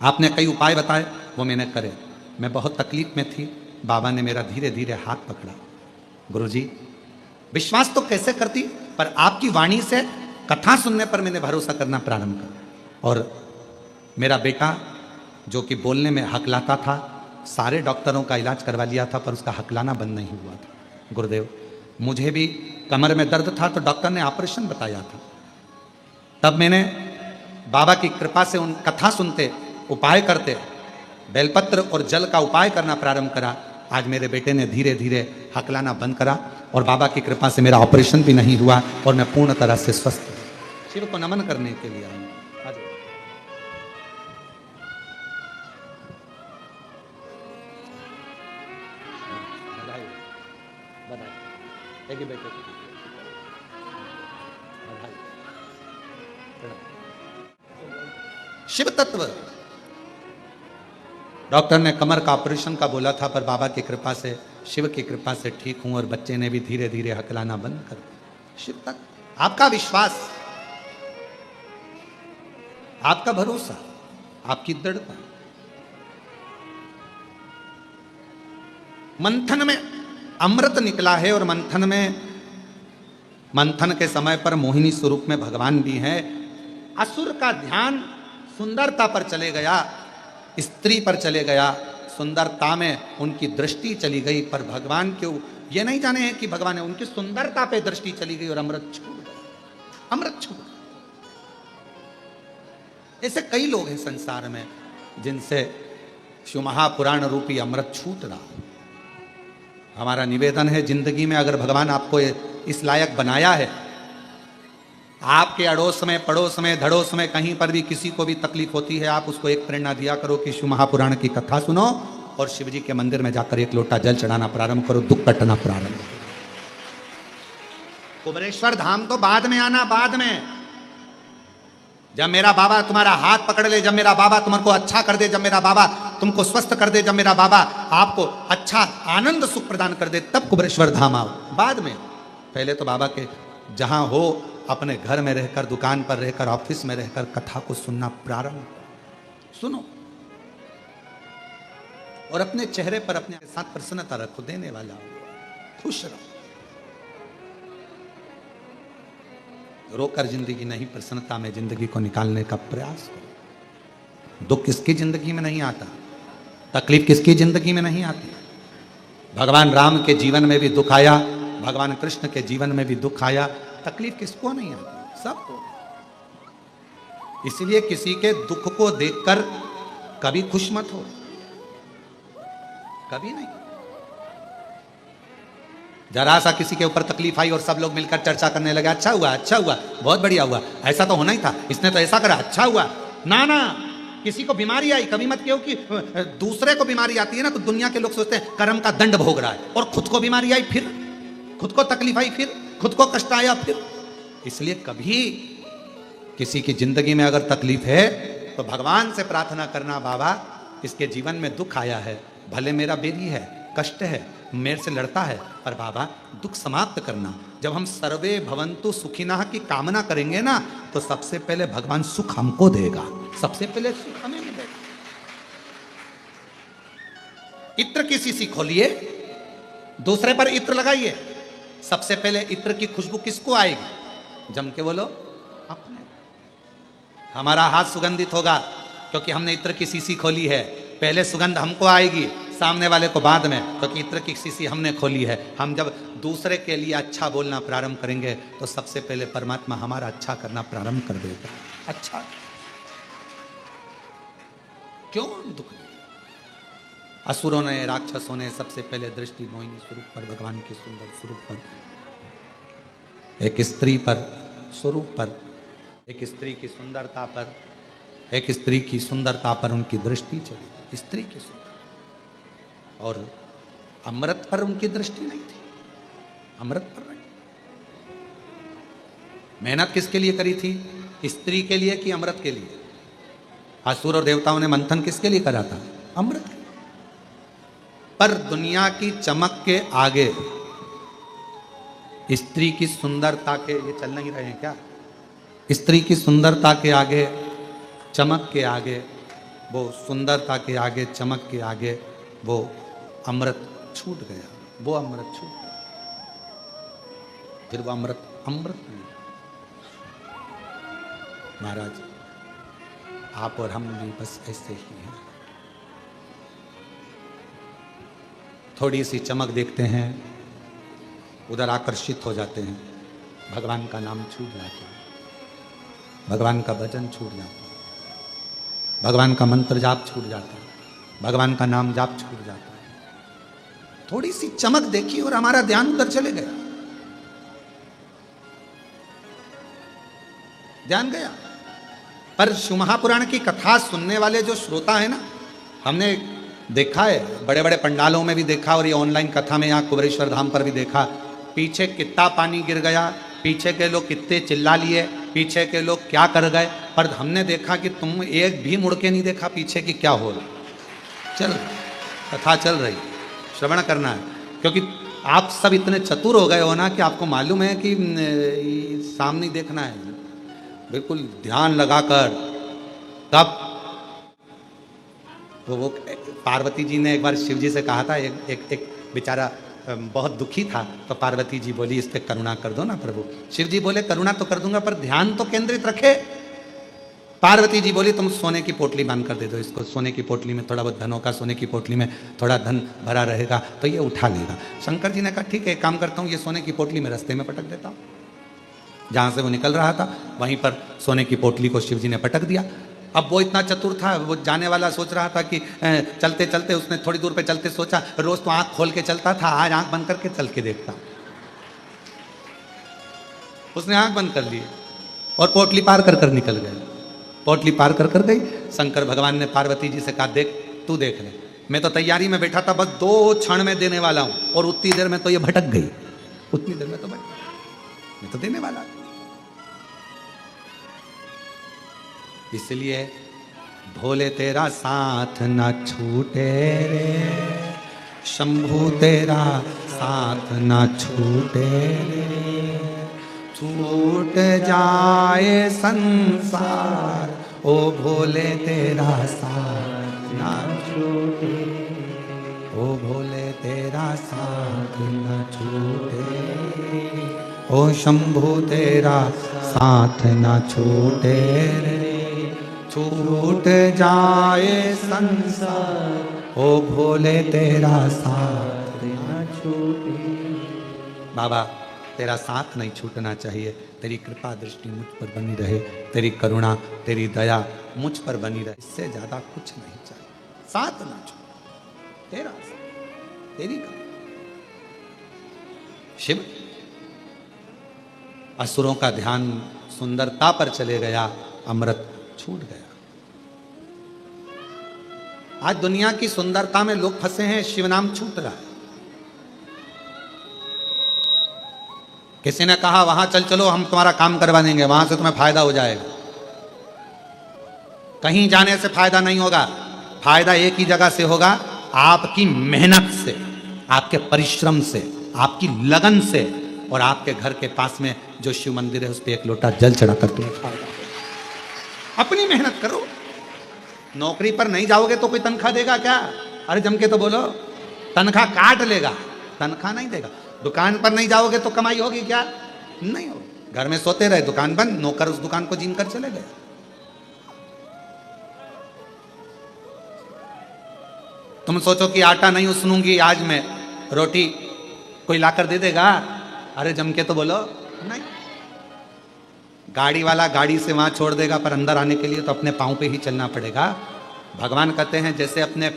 आपने कई उपाय बताए, वो मैंने करे। मैं बहुत तकलीफ में थी, बाबा ने मेरा धीरे धीरे हाथ पकड़ा। गुरुजी, विश्वास तो कैसे करती, पर आपकी वाणी से कथा सुनने पर मैंने भरोसा करना प्रारंभ कर। और मेरा बेटा जो कि बोलने में हकलाता था, सारे डॉक्टरों का इलाज करवा लिया था, पर उसका हकलाना बंद नहीं हुआ था। गुरुदेव, मुझे भी कमर में दर्द था तो डॉक्टर ने ऑपरेशन बताया था। तब मैंने बाबा की कृपा से उन कथा सुनते, उपाय करते, बेलपत्र और जल का उपाय करना प्रारंभ करा। आज मेरे बेटे ने धीरे धीरे हकलाना बंद करा और बाबा की कृपा से मेरा ऑपरेशन भी नहीं हुआ और मैं पूर्ण तरह से स्वस्थ हूं। शिव को नमन करने के लिए आई। एक ही बेटे को शिव तत्व। डॉक्टर ने कमर का ऑपरेशन का बोला था, पर बाबा की कृपा से, शिव की कृपा से ठीक हूं और बच्चे ने भी धीरे धीरे हकलाना बंद कर दिया। शिव तत्व, आपका विश्वास, आपका भरोसा, आपकी दृढ़ता। मंथन में अमृत निकला है और मंथन के समय पर मोहिनी स्वरूप में भगवान भी है। असुर का ध्यान सुंदरता पर चले गया, स्त्री पर चले गया, सुंदरता में उनकी दृष्टि चली गई, पर भगवान के ये नहीं जाने हैं कि भगवान है, उनकी सुंदरता पे दृष्टि चली गई और अमृत छूट गया, अमृत छूट गया। ऐसे कई लोग हैं संसार में जिनसे शिव महापुराण रूपी अमृत छूट रहा। हमारा निवेदन है, जिंदगी में अगर भगवान आपको इस लायक बनाया है, आपके अड़ोस में, पड़ोस में, धड़ोस में कहीं पर भी किसी को भी तकलीफ होती है, आप उसको एक प्रेरणा दिया करो कि शिव महापुराण की कथा सुनो और शिव जी के मंदिर में जाकर एक लोटा जल चढ़ाना प्रारंभ करो, दुख कटना प्रारंभ करो। कुबेरेश्वर धाम तो बाद में आना, बाद में। जब मेरा बाबा तुम्हारा हाथ पकड़ ले, जब मेरा बाबा तुमको अच्छा कर दे, जब मेरा बाबा तुमको स्वस्थ कर दे, जब मेरा बाबा आपको अच्छा आनंद सुख प्रदान कर दे, तब कुबेरेश्वर धाम आओ। बाद में पहले तो बाबा के जहां हो अपने घर में रहकर, दुकान पर रहकर, ऑफिस में रहकर कथा को सुनना प्रारंभ सुनो और अपने चेहरे पर अपने साथ प्रसन्नता रखो। देने वाला हो, खुश रहो। रोकर जिंदगी नहीं, प्रसन्नता में जिंदगी को निकालने का प्रयास करो। दुख किसकी जिंदगी में नहीं आता, तकलीफ किसकी जिंदगी में नहीं आती। भगवान राम के जीवन में भी दुख आया, भगवान कृष्ण के जीवन में भी दुख आया, तकलीफ किसको नहीं आती, सबको। इसलिए किसी के दुख को देखकर कभी खुश मत हो, कभी नहीं। जरा सा किसी के ऊपर तकलीफ आई और सब लोग मिलकर चर्चा करने लगे, अच्छा हुआ, अच्छा हुआ, बहुत बढ़िया हुआ, ऐसा तो होना ही था, इसने तो ऐसा करा, अच्छा हुआ। ना ना, किसी को बीमारी आई कभी मत कहो कि दूसरे को बीमारी आती है ना तो दुनिया के लोग सोचते हैं कर्म का दंड भोग रहा है, और खुद को बीमारी आई फिर, खुद को तकलीफ आई फिर, खुद को कष्ट आया फिर। इसलिए कभी किसी की जिंदगी में अगर तकलीफ है तो भगवान से प्रार्थना करना, बाबा इसके जीवन में दुख आया है, भले मेरा बेरी है, कष्ट है, मेरे से लड़ता है, पर बाबा दुख समाप्त करना। जब हम सर्वे भवन्तु सुखिनः की कामना करेंगे ना तो सबसे पहले भगवान सुख हमको देगा, सबसे पहले सुख हमें मिलेगा। इत्र की शीशी खोलिए, दूसरे पर इत्र लगाइए, सबसे पहले इत्र की खुशबू किसको आएगी? जम के बोलो, अपने। हमारा हाथ सुगंधित होगा क्योंकि हमने इत्र की शीशी खोली है। पहले सुगंध हमको आएगी, सामने वाले को बाद में, क्योंकि इत्र की शीशी हमने खोली है। हम जब दूसरे के लिए अच्छा बोलना प्रारंभ करेंगे तो सबसे पहले परमात्मा हमारा अच्छा करना प्रारंभ कर देगा। अच्छा क्यों दुख? असुरों ने, राक्षसों ने सबसे पहले दृष्टि मोहिनी स्वरूप पर, भगवान के सुंदर स्वरूप पर, एक स्त्री पर, स्वरूप पर, एक स्त्री की सुंदरता पर, एक स्त्री की सुंदरता पर उनकी दृष्टि चली, स्त्री की सुंदरता। और अमृत पर उनकी दृष्टि नहीं थी, अमृत पर नहीं। मेहनत किसके लिए करी थी? स्त्री के लिए कि अमृत के लिए? असुर और देवताओं ने मंथन किसके लिए करा था? अमृत के लिए। पर दुनिया की चमक के आगे स्त्री की सुंदरता के, ये चल नहीं रहे हैं क्या? स्त्री की सुंदरता के आगे, चमक के आगे, वो सुंदरता के आगे, चमक के आगे वो अमृत छूट गया, वो अमृत छूट गया। फिर वो अमृत अमृत नहीं। महाराज आप और हम भी बस ऐसे ही हैं। थोड़ी सी चमक देखते हैं, उधर आकर्षित हो जाते हैं, भगवान का नाम छूट जाता है, भगवान का भजन छूट जाता है, भगवान का मंत्र जाप छूट जाता है, भगवान का नाम जाप छूट जाता है। थोड़ी सी चमक देखी और हमारा ध्यान उधर चले गया, ध्यान गया। पर शिव महापुराण की कथा सुनने वाले जो श्रोता है ना, हमने देखा है, बड़े बड़े पंडालों में भी देखा और ये ऑनलाइन कथा में यहाँ कुबेरेश्वर धाम पर भी देखा, पीछे कितना पानी गिर गया, पीछे के लोग कितने चिल्ला लिए, पीछे के लोग क्या कर गए, पर हमने देखा कि तुम एक भी मुड़ के नहीं देखा पीछे की क्या हो रहा। चल कथा चल रही, श्रवण करना है, क्योंकि आप सब इतने चतुर हो गए हो ना कि आपको मालूम है कि सामने देखना है, बिल्कुल ध्यान लगाकर। तब तो वो पार्वती जी ने एक बार शिव जी से कहा था, एक बेचारा बहुत दुखी था, तो पार्वती जी बोली इस पे करुणा कर दो ना प्रभु। शिव जी बोले करुणा तो कर दूंगा पर ध्यान तो केंद्रित रखे। पार्वती जी बोली तुम सोने की पोटली बांध कर दे दो इसको, सोने की पोटली में थोड़ा बहुत धन होगा, सोने की पोटली में थोड़ा धन भरा रहेगा तो ये उठा लेगा। शंकर जी ने कहा ठीक है, एक काम करता हूँ, ये सोने की पोटली में रास्ते में पटक देता हूँ। जहाँ से वो निकल रहा था वहीं पर सोने की पोटली को शिव जी ने पटक दिया। अब वो इतना चतुर था, वो जाने वाला सोच रहा था कि चलते चलते, उसने थोड़ी दूर पे चलते सोचा रोज तो आंख खोल के चलता था, आज आंख बंद करके चल के देखता। उसने आंख बंद कर ली और पोटली पार कर कर निकल गए। पोटली पार कर कर गई। शंकर भगवान ने पार्वती जी से कहा देख तू देख ले, मैं तो तैयारी में बैठा था, बस 2 क्षण में देने वाला हूं और उतनी देर में तो ये भटक गई, उतनी देर में तो मैं तो देने वाला। इसलिए भोले तेरा साथ न छूटे रे, शंभू तेरा साथ न छूटे रे, छूट जाए संसार ओ भोले तेरा साथ न छूटे, ओ भोले तेरा साथ न छूटे, ओ शंभू तेरा साथ न छूटे रे, छूट जाए संसार ओ भोले तेरा साथ न छूटे। बाबा तेरा साथ नहीं छूटना चाहिए, तेरी कृपा दृष्टि मुझ पर बनी रहे, तेरी करुणा तेरी दया मुझ पर बनी रहे, इससे ज्यादा कुछ नहीं चाहिए। साथ ना छूटे, तेरा साथ, तेरी करुणा। शिव असुरों का ध्यान सुंदरता पर चले गया, अमृत छूट गया। आज दुनिया की सुंदरता में लोग फंसे हैं, शिव नाम छूट रहा है। किसी ने कहा वहां चल चलो हम तुम्हारा काम करवा देंगे, वहां से तुम्हें फायदा हो जाएगा। कहीं जाने से फायदा नहीं होगा, फायदा एक ही जगह से होगा, आपकी मेहनत से, आपके परिश्रम से, आपकी लगन से, और आपके घर के पास में जो शिव मंदिर है उस पर एक लोटा जल चढ़ाकर तुम्हें फायदा होगा। अपनी मेहनत करो। नौकरी पर नहीं जाओगे तो कोई तनख्वाह देगा क्या? अरे जम के तो बोलो, तनख्वाह काट लेगा, तनख्वाह नहीं देगा। दुकान पर नहीं जाओगे तो कमाई होगी क्या? नहीं होगी। घर में सोते रहे, दुकान बंद, नौकर उस दुकान को जीन कर चले गए। तुम सोचो कि आटा नहीं उसनूंगी आज मैं, रोटी कोई लाकर दे देगा? अरे जम के तो बोलो नहीं। गाड़ी वाला गाड़ी से वहां छोड़ देगा, पर अंदर आने के लिए तो अपने पांव पे ही चलना पड़ेगा। भगवान कहते हैं जैसे अपने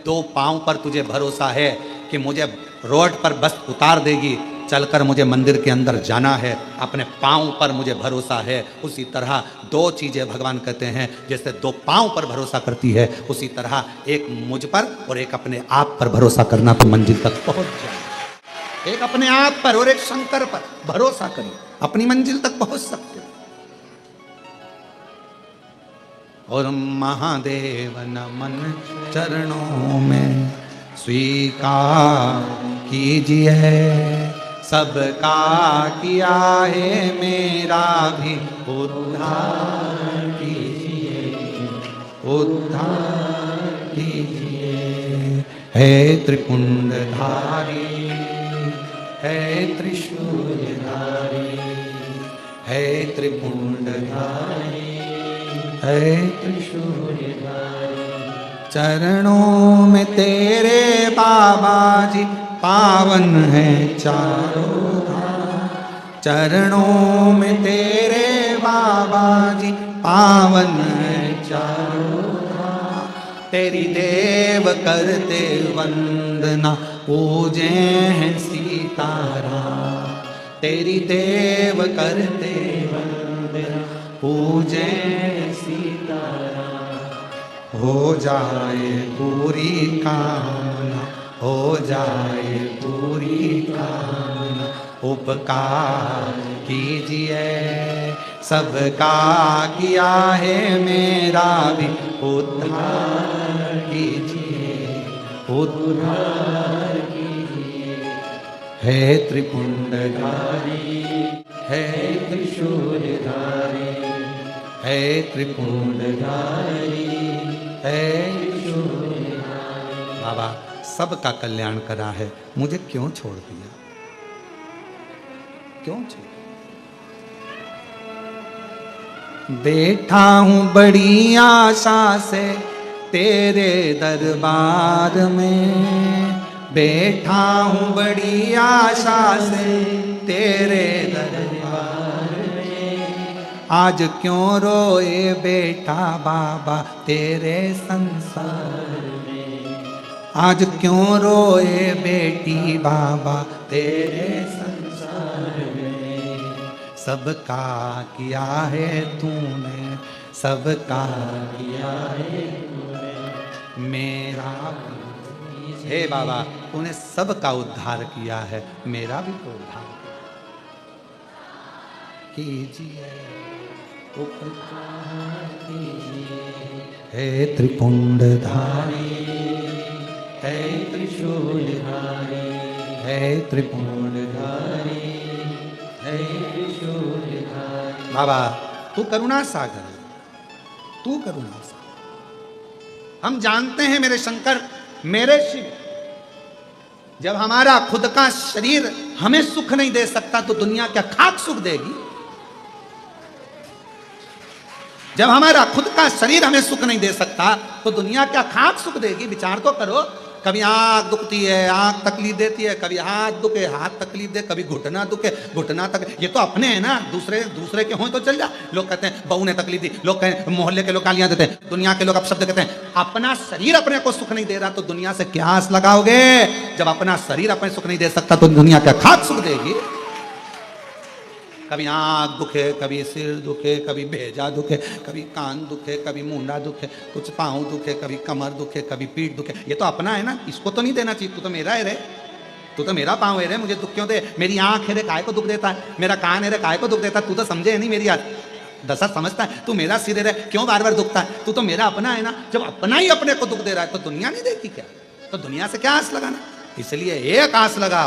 दो पांव पर तुझे भरोसा है कि मुझे रोड पर बस उतार देगी, चलकर मुझे मंदिर के अंदर जाना है, अपने पांव पर मुझे भरोसा है, उसी तरह दो चीजें भगवान कहते हैं जैसे दो पांव पर भरोसा करती है, उसी तरह एक मुझ पर और एक अपने आप पर भरोसा करना तो मंजिल तक पहुंच जाए। एक अपने आप पर और एक शंकर पर भरोसा करिए, अपनी मंजिल तक पहुंच सकते हो। और महादेव नमन चरणों में स्वीकार कीजिए, सबका किया है मेरा भी उद्धार कीजिए, उद्धार कीजिए। है त्रिपुंडधारी, है त्रिशूलधारी, है त्रिपुंडधारी, है त्रिशूलधारी। चरणों में तेरे बाबा जी पावन है चारों धाम, चरणों में तेरे बाबा जी पावन है चारों धाम। तेरी देव करते वंदना पूजे हैं सीताराम, तेरी देव करते वंदना पूजे सीताराम। हो जाए पूरी कामना, हो जाए पूरी कामना, उपकार कीजिए, सबका किया है मेरा भी उद्धार कीजिए, उद्धार कीजिए। है त्रिपुंडधारी, है त्रिशूलधारी, है त्रिपुंडधारी, है त्रिशूलधारी। बाबा सबका कल्याण करा है, मुझे क्यों छोड़ दिया? क्यों छोड़? बैठा हूं बड़ी आशा से तेरे दरबार में, बैठा हूं बड़ी आशा से तेरे दरबार में। आज क्यों रोए बेटा बाबा तेरे संसार में, आज क्यों रोए बेटी बाबा तेरे संसार में। सबका किया है तूने, सबका किया है तूने, मेरा हे बाबा तूने सबका उद्धार किया है, मेरा भी तो उद्धार कीजिए। उपकार कीजिए। हे त्रिपुंडधारी, हे त्रिशूलधारी, हे त्रिपुंडधारी, हे त्रिशूलधारी। बाबा तू करुणा सागर है, तू करुणा सागर। हम जानते हैं मेरे शंकर, मेरे शिव, जब हमारा खुद का शरीर हमें सुख नहीं दे सकता तो दुनिया क्या खाक सुख देगी? जब हमारा खुद का शरीर हमें सुख नहीं दे सकता तो दुनिया क्या खाक सुख देगी? विचार तो करो। कभी आंख दुखती है, आंख तकलीफ देती है, कभी हाथ दुखे, हाथ तकलीफ दे, कभी घुटना दुखे, घुटना तक। ये तो अपने हैं ना, दूसरे के हों तो चल जा। लोग कहते हैं बहू ने तकलीफ दी, लोग कहें मोहल्ले के लोग गालियां देते हैं, दुनिया के लोग अपशब्द कहते हैं। अपना शरीर अपने को सुख नहीं दे रहा तो दुनिया से क्या आस लगाओगे? जब अपना शरीर अपने सुख नहीं दे सकता तो दुनिया क्या खाक सुख देगी? कभी आँख दुखे, कभी सिर दुखे, कभी भेजा दुखे, कभी कान दुखे, कभी मुंडा दुखे, कुछ पाँव दुखे, कभी कमर दुखे, कभी पीठ दुखे। ये तो अपना है ना, इसको तो नहीं देना चाहिए। तू तो मेरा है रे, तू तो मेरा पाँव है रे, मुझे दुख क्यों दे? मेरी आँख है रे, काय को दुख देता है? मेरा कान है रे, काय को दुख देता है? तू तो समझे नहीं मेरी दशा समझता है? तू मेरा सिर है रे, क्यों बार बार दुखता है? तू तो मेरा अपना है ना। जब अपना ही अपने को दुख दे रहा है तो दुनिया नहीं देती क्या? तो दुनिया से क्या आस लगाना? इसलिए एक आस लगा,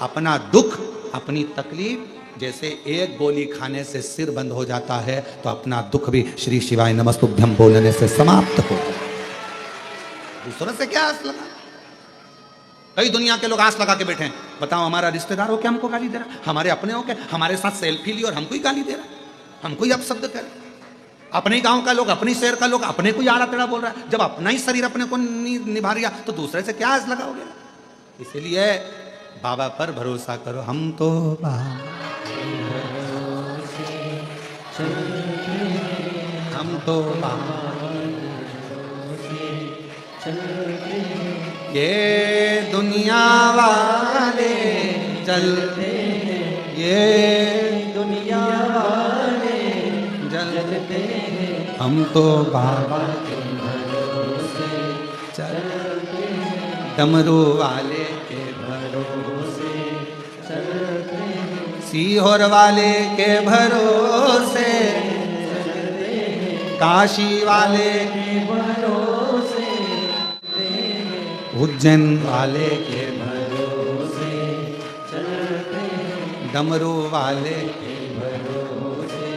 अपना दुख, अपनी तकलीफ। जैसे एक गोली खाने से सिर बंद हो जाता है तो अपना दुख भी श्री शिवाय नमस्तुभ्यं बोलने से समाप्त हो जाता है। दूसरों से क्या आस लगा? कई दुनिया के लोग आस लगा के बैठे हैं। बताओ, हमारा रिश्तेदार हो क्या हमको गाली दे रहा है? हमारे अपने हो क्या हमारे साथ सेल्फी ली और हमको ही गाली दे रहा है, हमको ही अपशब्द कर? अपने गांव का लोग, अपनी शहर का लोग अपने को ही आड़ा टेढ़ा बोल रहा है। जब अपना ही शरीर अपने को निभा रिया तो दूसरे से क्या आस लगाओगे? इसीलिए बाबा पर भरोसा करो। हम तो हम तो ये दुनिया वाले चलते, ये दुनिया वाले जलते, हम तो बाबा के भरोसे चलते, डमरू वाले के भरोसे चलते, सीहोर वाले के भरोसे, काशी वाले के भरोसे, उज्जैन वाले के भरोसे चलते, डमरू वाले के भरोसे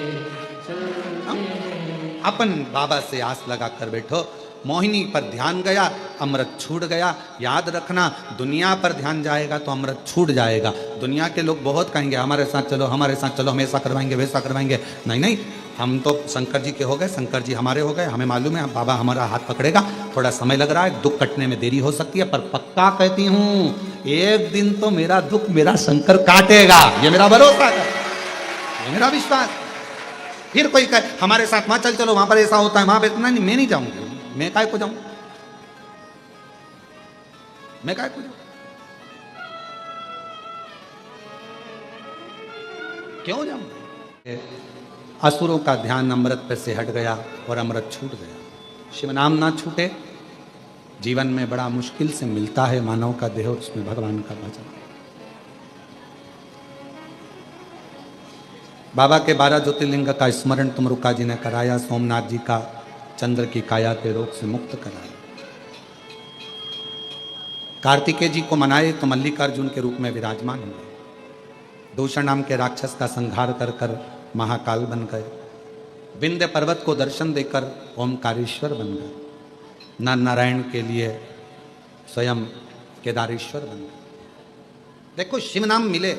चलते। अपन बाबा से आस लगा कर बैठो। मोहिनी पर ध्यान गया, अमृत छूट गया। याद रखना, दुनिया पर ध्यान जाएगा तो अमृत छूट जाएगा। दुनिया के लोग बहुत कहेंगे हमारे साथ चलो, हमारे साथ चलो, हम ऐसा करवाएंगे, वैसा करवाएंगे। नहीं नहीं, हम तो शंकर जी के हो गए, शंकर जी हमारे हो गए। हमें मालूम है बाबा हमारा हाथ पकड़ेगा। थोड़ा समय लग रहा है, दुख कटने में देरी हो सकती है, पर पक्का कहती हूँ एक दिन तो मेरा दुख मेरा शंकर काटेगा। ये मेरा भरोसा है, ये मेरा विश्वास। फिर कोई कहे हमारे साथ वहां चल चलो, वहां पर ऐसा होता है, वहां पर नहीं, मैं नहीं जाऊंगी। मैं काय को जाऊं? मैं काय को जाऊं? क्यों जाऊं? असुरों का ध्यान अमृत पे से हट गया और अमृत छूट गया। शिव नाम ना छूटे, जीवन में बड़ा मुश्किल से मिलता है मानव का देह, उसमें भगवान का भजन। बाबा के 12 ज्योतिर्लिंग का स्मरण तुमरुका जी ने कराया। सोमनाथ जी का चंद्र की काया के रोग से मुक्त कराया। कार्तिकेय जी को मनाए तो मल्लिकार्जुन के रूप में विराजमान हुए। दूषण नाम के राक्षस का संहार कर कर महाकाल बन गए। विंध्य पर्वत को दर्शन देकर ओमकारेश्वर बन गए। नर नारायण के लिए स्वयं केदारेश्वर बन गए। देखो, शिव नाम मिले,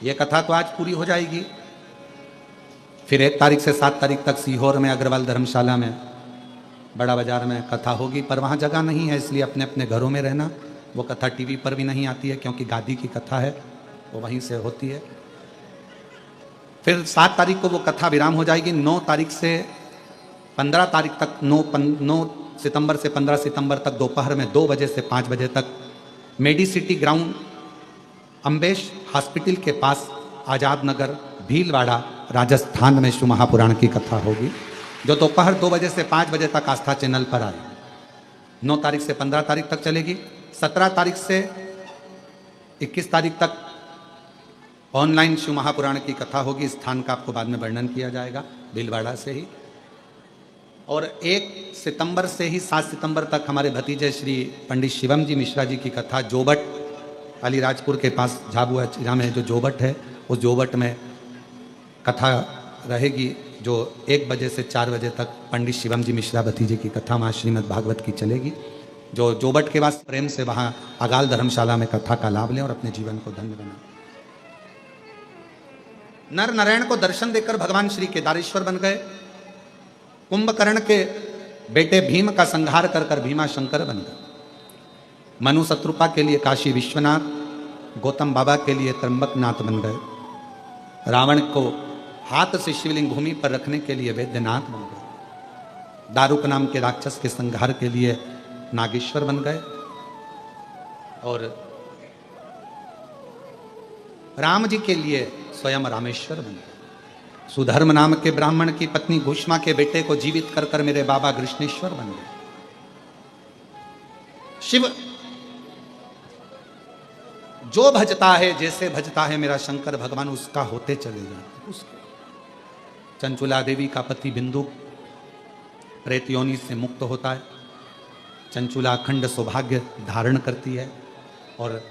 ये कथा तो आज पूरी हो जाएगी। फिर 1 तारीख से 7 तारीख तक सीहोर में अग्रवाल धर्मशाला में बड़ा बाजार में कथा होगी, पर वहाँ जगह नहीं है, इसलिए अपने अपने घरों में रहना। वो कथा टीवी पर भी नहीं आती है क्योंकि गादी की कथा है, वो वहीं से होती है। फिर 7 तारीख को वो कथा विराम हो जाएगी। 9 तारीख से 15 तारीख तक, 9 सितंबर से 15 सितंबर तक दोपहर में 2 बजे से 5 बजे तक मेडिसिटी ग्राउंड, अम्बेश हॉस्पिटल के पास, आजाद नगर, भीलवाड़ा, राजस्थान में शिव महापुराण की कथा होगी, जो दोपहर 2 बजे से 5 बजे तक आस्था चैनल पर आए। 9 तारीख से 15 तारीख तक चलेगी। 17 तारीख से 21 तारीख तक ऑनलाइन शिव महापुराण की कथा होगी, स्थान का आपको बाद में वर्णन किया जाएगा, भीलवाड़ा से ही। और 1 सितंबर से ही 7 सितंबर तक हमारे भतीजे श्री पंडित शिवम जी मिश्रा जी की कथा जोबट, अलीराजपुर के पास झाबुआ चिरा में जो जोबट है, उस जोबट में कथा रहेगी, जो 1 बजे से 4 बजे तक पंडित शिवम जी मिश्रा भतीजे की कथा वहाँ श्रीमद् भागवत की चलेगी। जो जोबट के पास प्रेम से वहाँ अगाल धर्मशाला में कथा का लाभ लें और अपने जीवन को धन्य बनाएं। नर नारायण को दर्शन देकर भगवान श्री केदारेश्वर बन गए। कुंभकर्ण के बेटे भीम का संहार कर कर भीमा शंकर बन गए। मनु शत्रुपा के लिए काशी विश्वनाथ, गौतम बाबा के लिए त्र्यंबकनाथ बन गए। रावण को हाथ से शिवलिंग भूमि पर रखने के लिए वैद्यनाथ बन गए। दारुक नाम के राक्षस के संहार के लिए नागेश्वर बन गए। और राम जी के लिए स्वयं रामेश्वर बन गए। सुधर्म नाम के ब्राह्मण की पत्नी घुष्मा के बेटे को जीवित कर कर मेरे बाबा कृष्णेश्वर बन गए। शिव जो भजता है, जैसे भजता है मेरा शंकर भगवान, उसका होते चले जाते उसके। चंचुला देवी का पति बिंदु प्रेत योनि से मुक्त होता है। चंचुला अखंड सौभाग्य धारण करती है और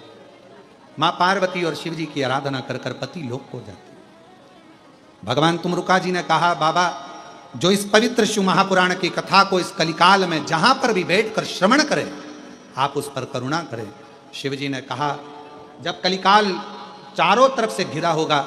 मां पार्वती और शिव जी की आराधना कर कर पति लोक को जाती है। भगवान तुमरुका जी ने कहा, बाबा जो इस पवित्र शिव महापुराण की कथा को इस कलिकाल में जहां पर भी बैठकर श्रवण करे, आप उस पर करुणा करें। शिव जी ने कहा, जब कलिकाल चारों तरफ से घिरा होगा,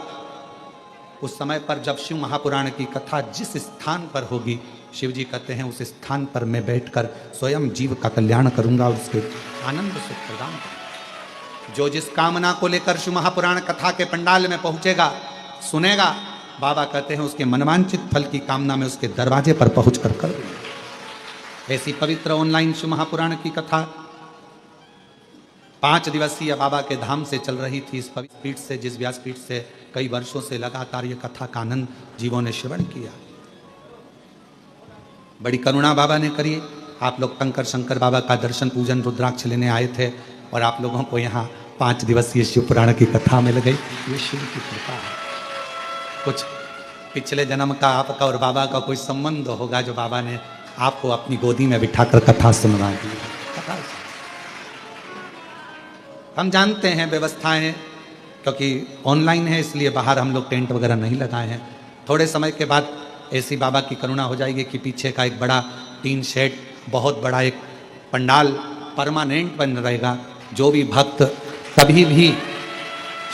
उस समय पर जब शिव महापुराण की कथा जिस स्थान पर होगी, शिव जी कहते हैं उस स्थान पर मैं बैठकर स्वयं जीव का कल्याण करूंगा और उसके आनंद से प्रदान करूंगा। जो जिस कामना को लेकर शिव महापुराण कथा के पंडाल में पहुंचेगा, सुनेगा, बाबा कहते हैं उसके मनवांचित फल की कामना में उसके दरवाजे पर पहुंच कर देंगे। ऐसी पवित्र ऑनलाइन शिव महापुराण की कथा 5 दिवसीय बाबा के धाम से चल रही थी। इस पवित्र पीठ से, जिस व्यासपीठ से कई वर्षों से लगातार ये कथा का आनंद जीवों ने श्रवण किया। बड़ी करुणा बाबा ने करी। आप लोग कंकर शंकर बाबा का दर्शन पूजन रुद्राक्ष लेने आए थे और आप लोगों को यहाँ 5 दिवसीय शिव पुराण की कथा मिल गई। ये शिव की कृपा है। कुछ पिछले जन्म का आपका और बाबा का कोई संबंध होगा, जो बाबा ने आपको अपनी गोदी में बिठाकर कथा सुनवा दी। हम जानते हैं व्यवस्थाएं, क्योंकि ऑनलाइन है इसलिए बाहर हम लोग टेंट वगैरह नहीं लगाए हैं। थोड़े समय के बाद ऐसी बाबा की करुणा हो जाएगी कि पीछे का एक बड़ा टीन शेड, बहुत बड़ा एक पंडाल परमानेंट बन रहेगा। जो भी भक्त, कभी भी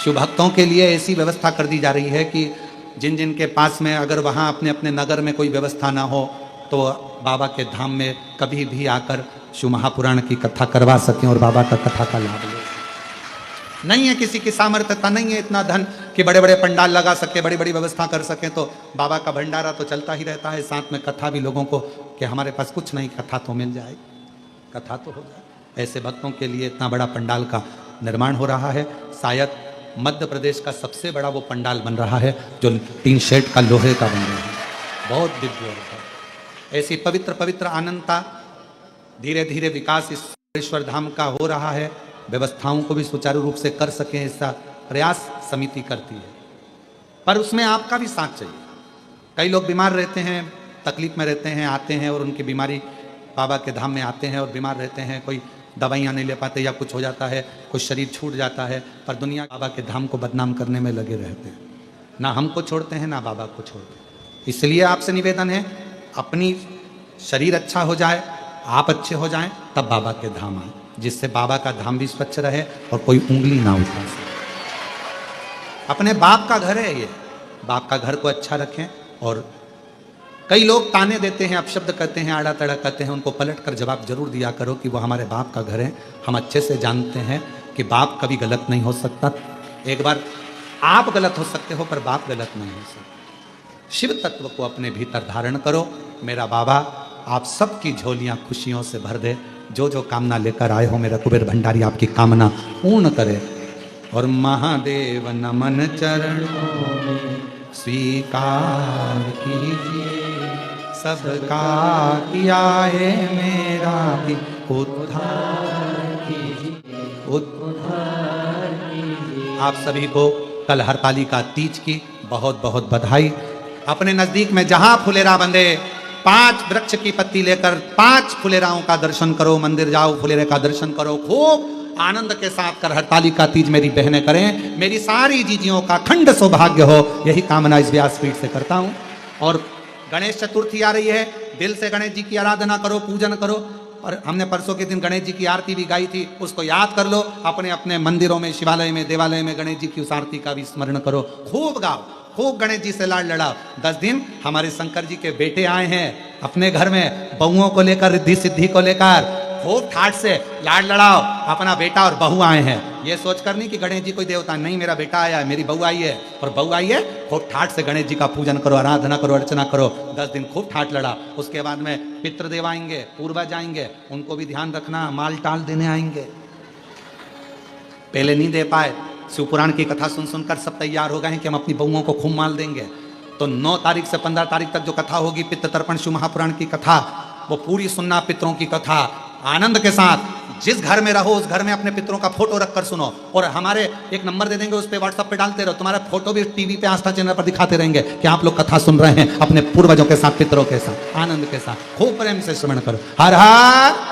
शिव भक्तों के लिए ऐसी व्यवस्था कर दी जा रही है कि जिन जिन के पास में अगर वहाँ अपने अपने नगर में कोई व्यवस्था ना हो, तो बाबा के धाम में कभी भी आकर शिव महापुराण की कथा करवा सकें और बाबा का कथा का लाभ लें। नहीं है किसी की सामर्थ्यता, नहीं है इतना धन कि बड़े बड़े पंडाल लगा सके, बड़ी बड़ी व्यवस्था कर सके, तो बाबा का भंडारा तो चलता ही रहता है, साथ में कथा भी लोगों को कि हमारे पास कुछ नहीं, कथा तो मिल जाए, कथा तो हो जाए। ऐसे भक्तों के लिए इतना बड़ा पंडाल का निर्माण हो रहा है। शायद मध्य प्रदेश का सबसे बड़ा वो पंडाल बन रहा है जो टीन शेड का लोहे का बन रहा है। बहुत दिव्य हो रहा है। ऐसी पवित्र पवित्र आनंदता, धीरे धीरे विकास इस ईश्वर धाम का हो रहा है। व्यवस्थाओं को भी सुचारू रूप से कर सकें, ऐसा प्रयास समिति करती है, पर उसमें आपका भी साथ चाहिए। कई लोग बीमार रहते हैं, तकलीफ में रहते हैं, आते हैं और उनकी बीमारी, बाबा के धाम में आते हैं और बीमार रहते हैं, कोई दवाइयाँ नहीं ले पाते या कुछ हो जाता है, कुछ शरीर छूट जाता है, पर दुनिया बाबा के धाम को बदनाम करने में लगे रहते हैं। ना हमको छोड़ते हैं, ना बाबा को छोड़ते हैं। इसलिए आपसे निवेदन है, अपनी शरीर अच्छा हो जाए, आप अच्छे हो जाएं, तब बाबा के धाम आए, जिससे बाबा का धाम भी स्वच्छ रहे और कोई उंगली ना उठा सके। अपने बाप का घर है ये, बाप का घर को अच्छा रखें। और कई लोग ताने देते हैं, अपशब्द कहते हैं, आड़ा तड़ा कहते हैं, उनको पलट कर जवाब जरूर दिया करो कि वो हमारे बाप का घर है। हम अच्छे से जानते हैं कि बाप कभी गलत नहीं हो सकता। एक बार आप गलत हो सकते हो, पर बाप गलत नहीं हो सकता। शिव तत्व को अपने भीतर धारण करो। मेरा बाबा आप सबकी झोलियां खुशियों से भर दे। जो जो कामना लेकर आए हो, मेरा कुबेर भंडारी आपकी कामना पूर्ण करे। और महादेव नमन चरणों में स्वीकार कीजिए, सबका किया है मेरा भी उद्धार कीजिए, उद्धार कीजिए। आप सभी को कल हरतालिका तीज की बहुत बहुत बधाई। अपने नजदीक में जहां फुलेरा बंधे 5 वृक्ष की पत्ती लेकर 5 फुलेराओं का दर्शन करो, मंदिर जाओ, फुलेरे का दर्शन करो, खूब आनंद के साथ कर हरतालिका तीज मेरी बहनें करें। मेरी सारी जीजियों का खंड सौभाग्य हो, यही कामना इस व्यासपीठ से करता हूं। और गणेश चतुर्थी आ रही है, दिल से गणेश जी की आराधना करो, पूजन करो। और हमने परसों के दिन गणेश जी की आरती भी गाई थी, उसको याद कर लो। अपने अपने मंदिरों में, शिवालय में, देवालय में गणेश जी की उस आरती का भी स्मरण करो, खूब गाओ, खूब गणेश जी से लाड लड़ाओ। 10 दिन हमारे शंकर जी के बेटे आए हैं अपने घर में, बहुओं को लेकर, रिद्धि सिद्धि को लेकर, खूब ठाट से लाड लड़ाओ। अपना बेटा और बहू आए हैं, ये सोचकर नहीं कि गणेश जी कोई देवता, नहीं, मेरा बेटा आया है, मेरी बहू आई है और बहू आई है। खूब ठाट से गणेश जी का पूजन करो, आराधना करो, अर्चना करो। 10 दिन खूब ठाट लड़ा। उसके बाद में पितृदेव आएंगे, पूर्वज आएंगे, उनको भी ध्यान रखना, माल टाल देने आएंगे। पहले नहीं दे पाए, शिवपुराण की कथा सुन सुनकर सब तैयार हो गए हैं कि हम अपनी बहुओं को खूब माल देंगे। तो 9 तारीख से 15 तारीख तक जो कथा होगी, पितृ तर्पण शिव महापुराण की कथा, वो पूरी सुनना, पितरों की कथा आनंद के साथ। जिस घर में रहो उस घर में अपने पितरों का फोटो रखकर सुनो। और हमारे एक नंबर दे देंगे, उस पे व्हाट्सएप पे डालते रहो, तुम्हारा फोटो भी टीवी पे आस्था चैनल पर दिखाते रहेंगे कि आप लोग कथा सुन रहे हैं अपने पूर्वजों के साथ, पितरों के साथ, आनंद के साथ। खूब प्रेम से श्रवण करो। हर हर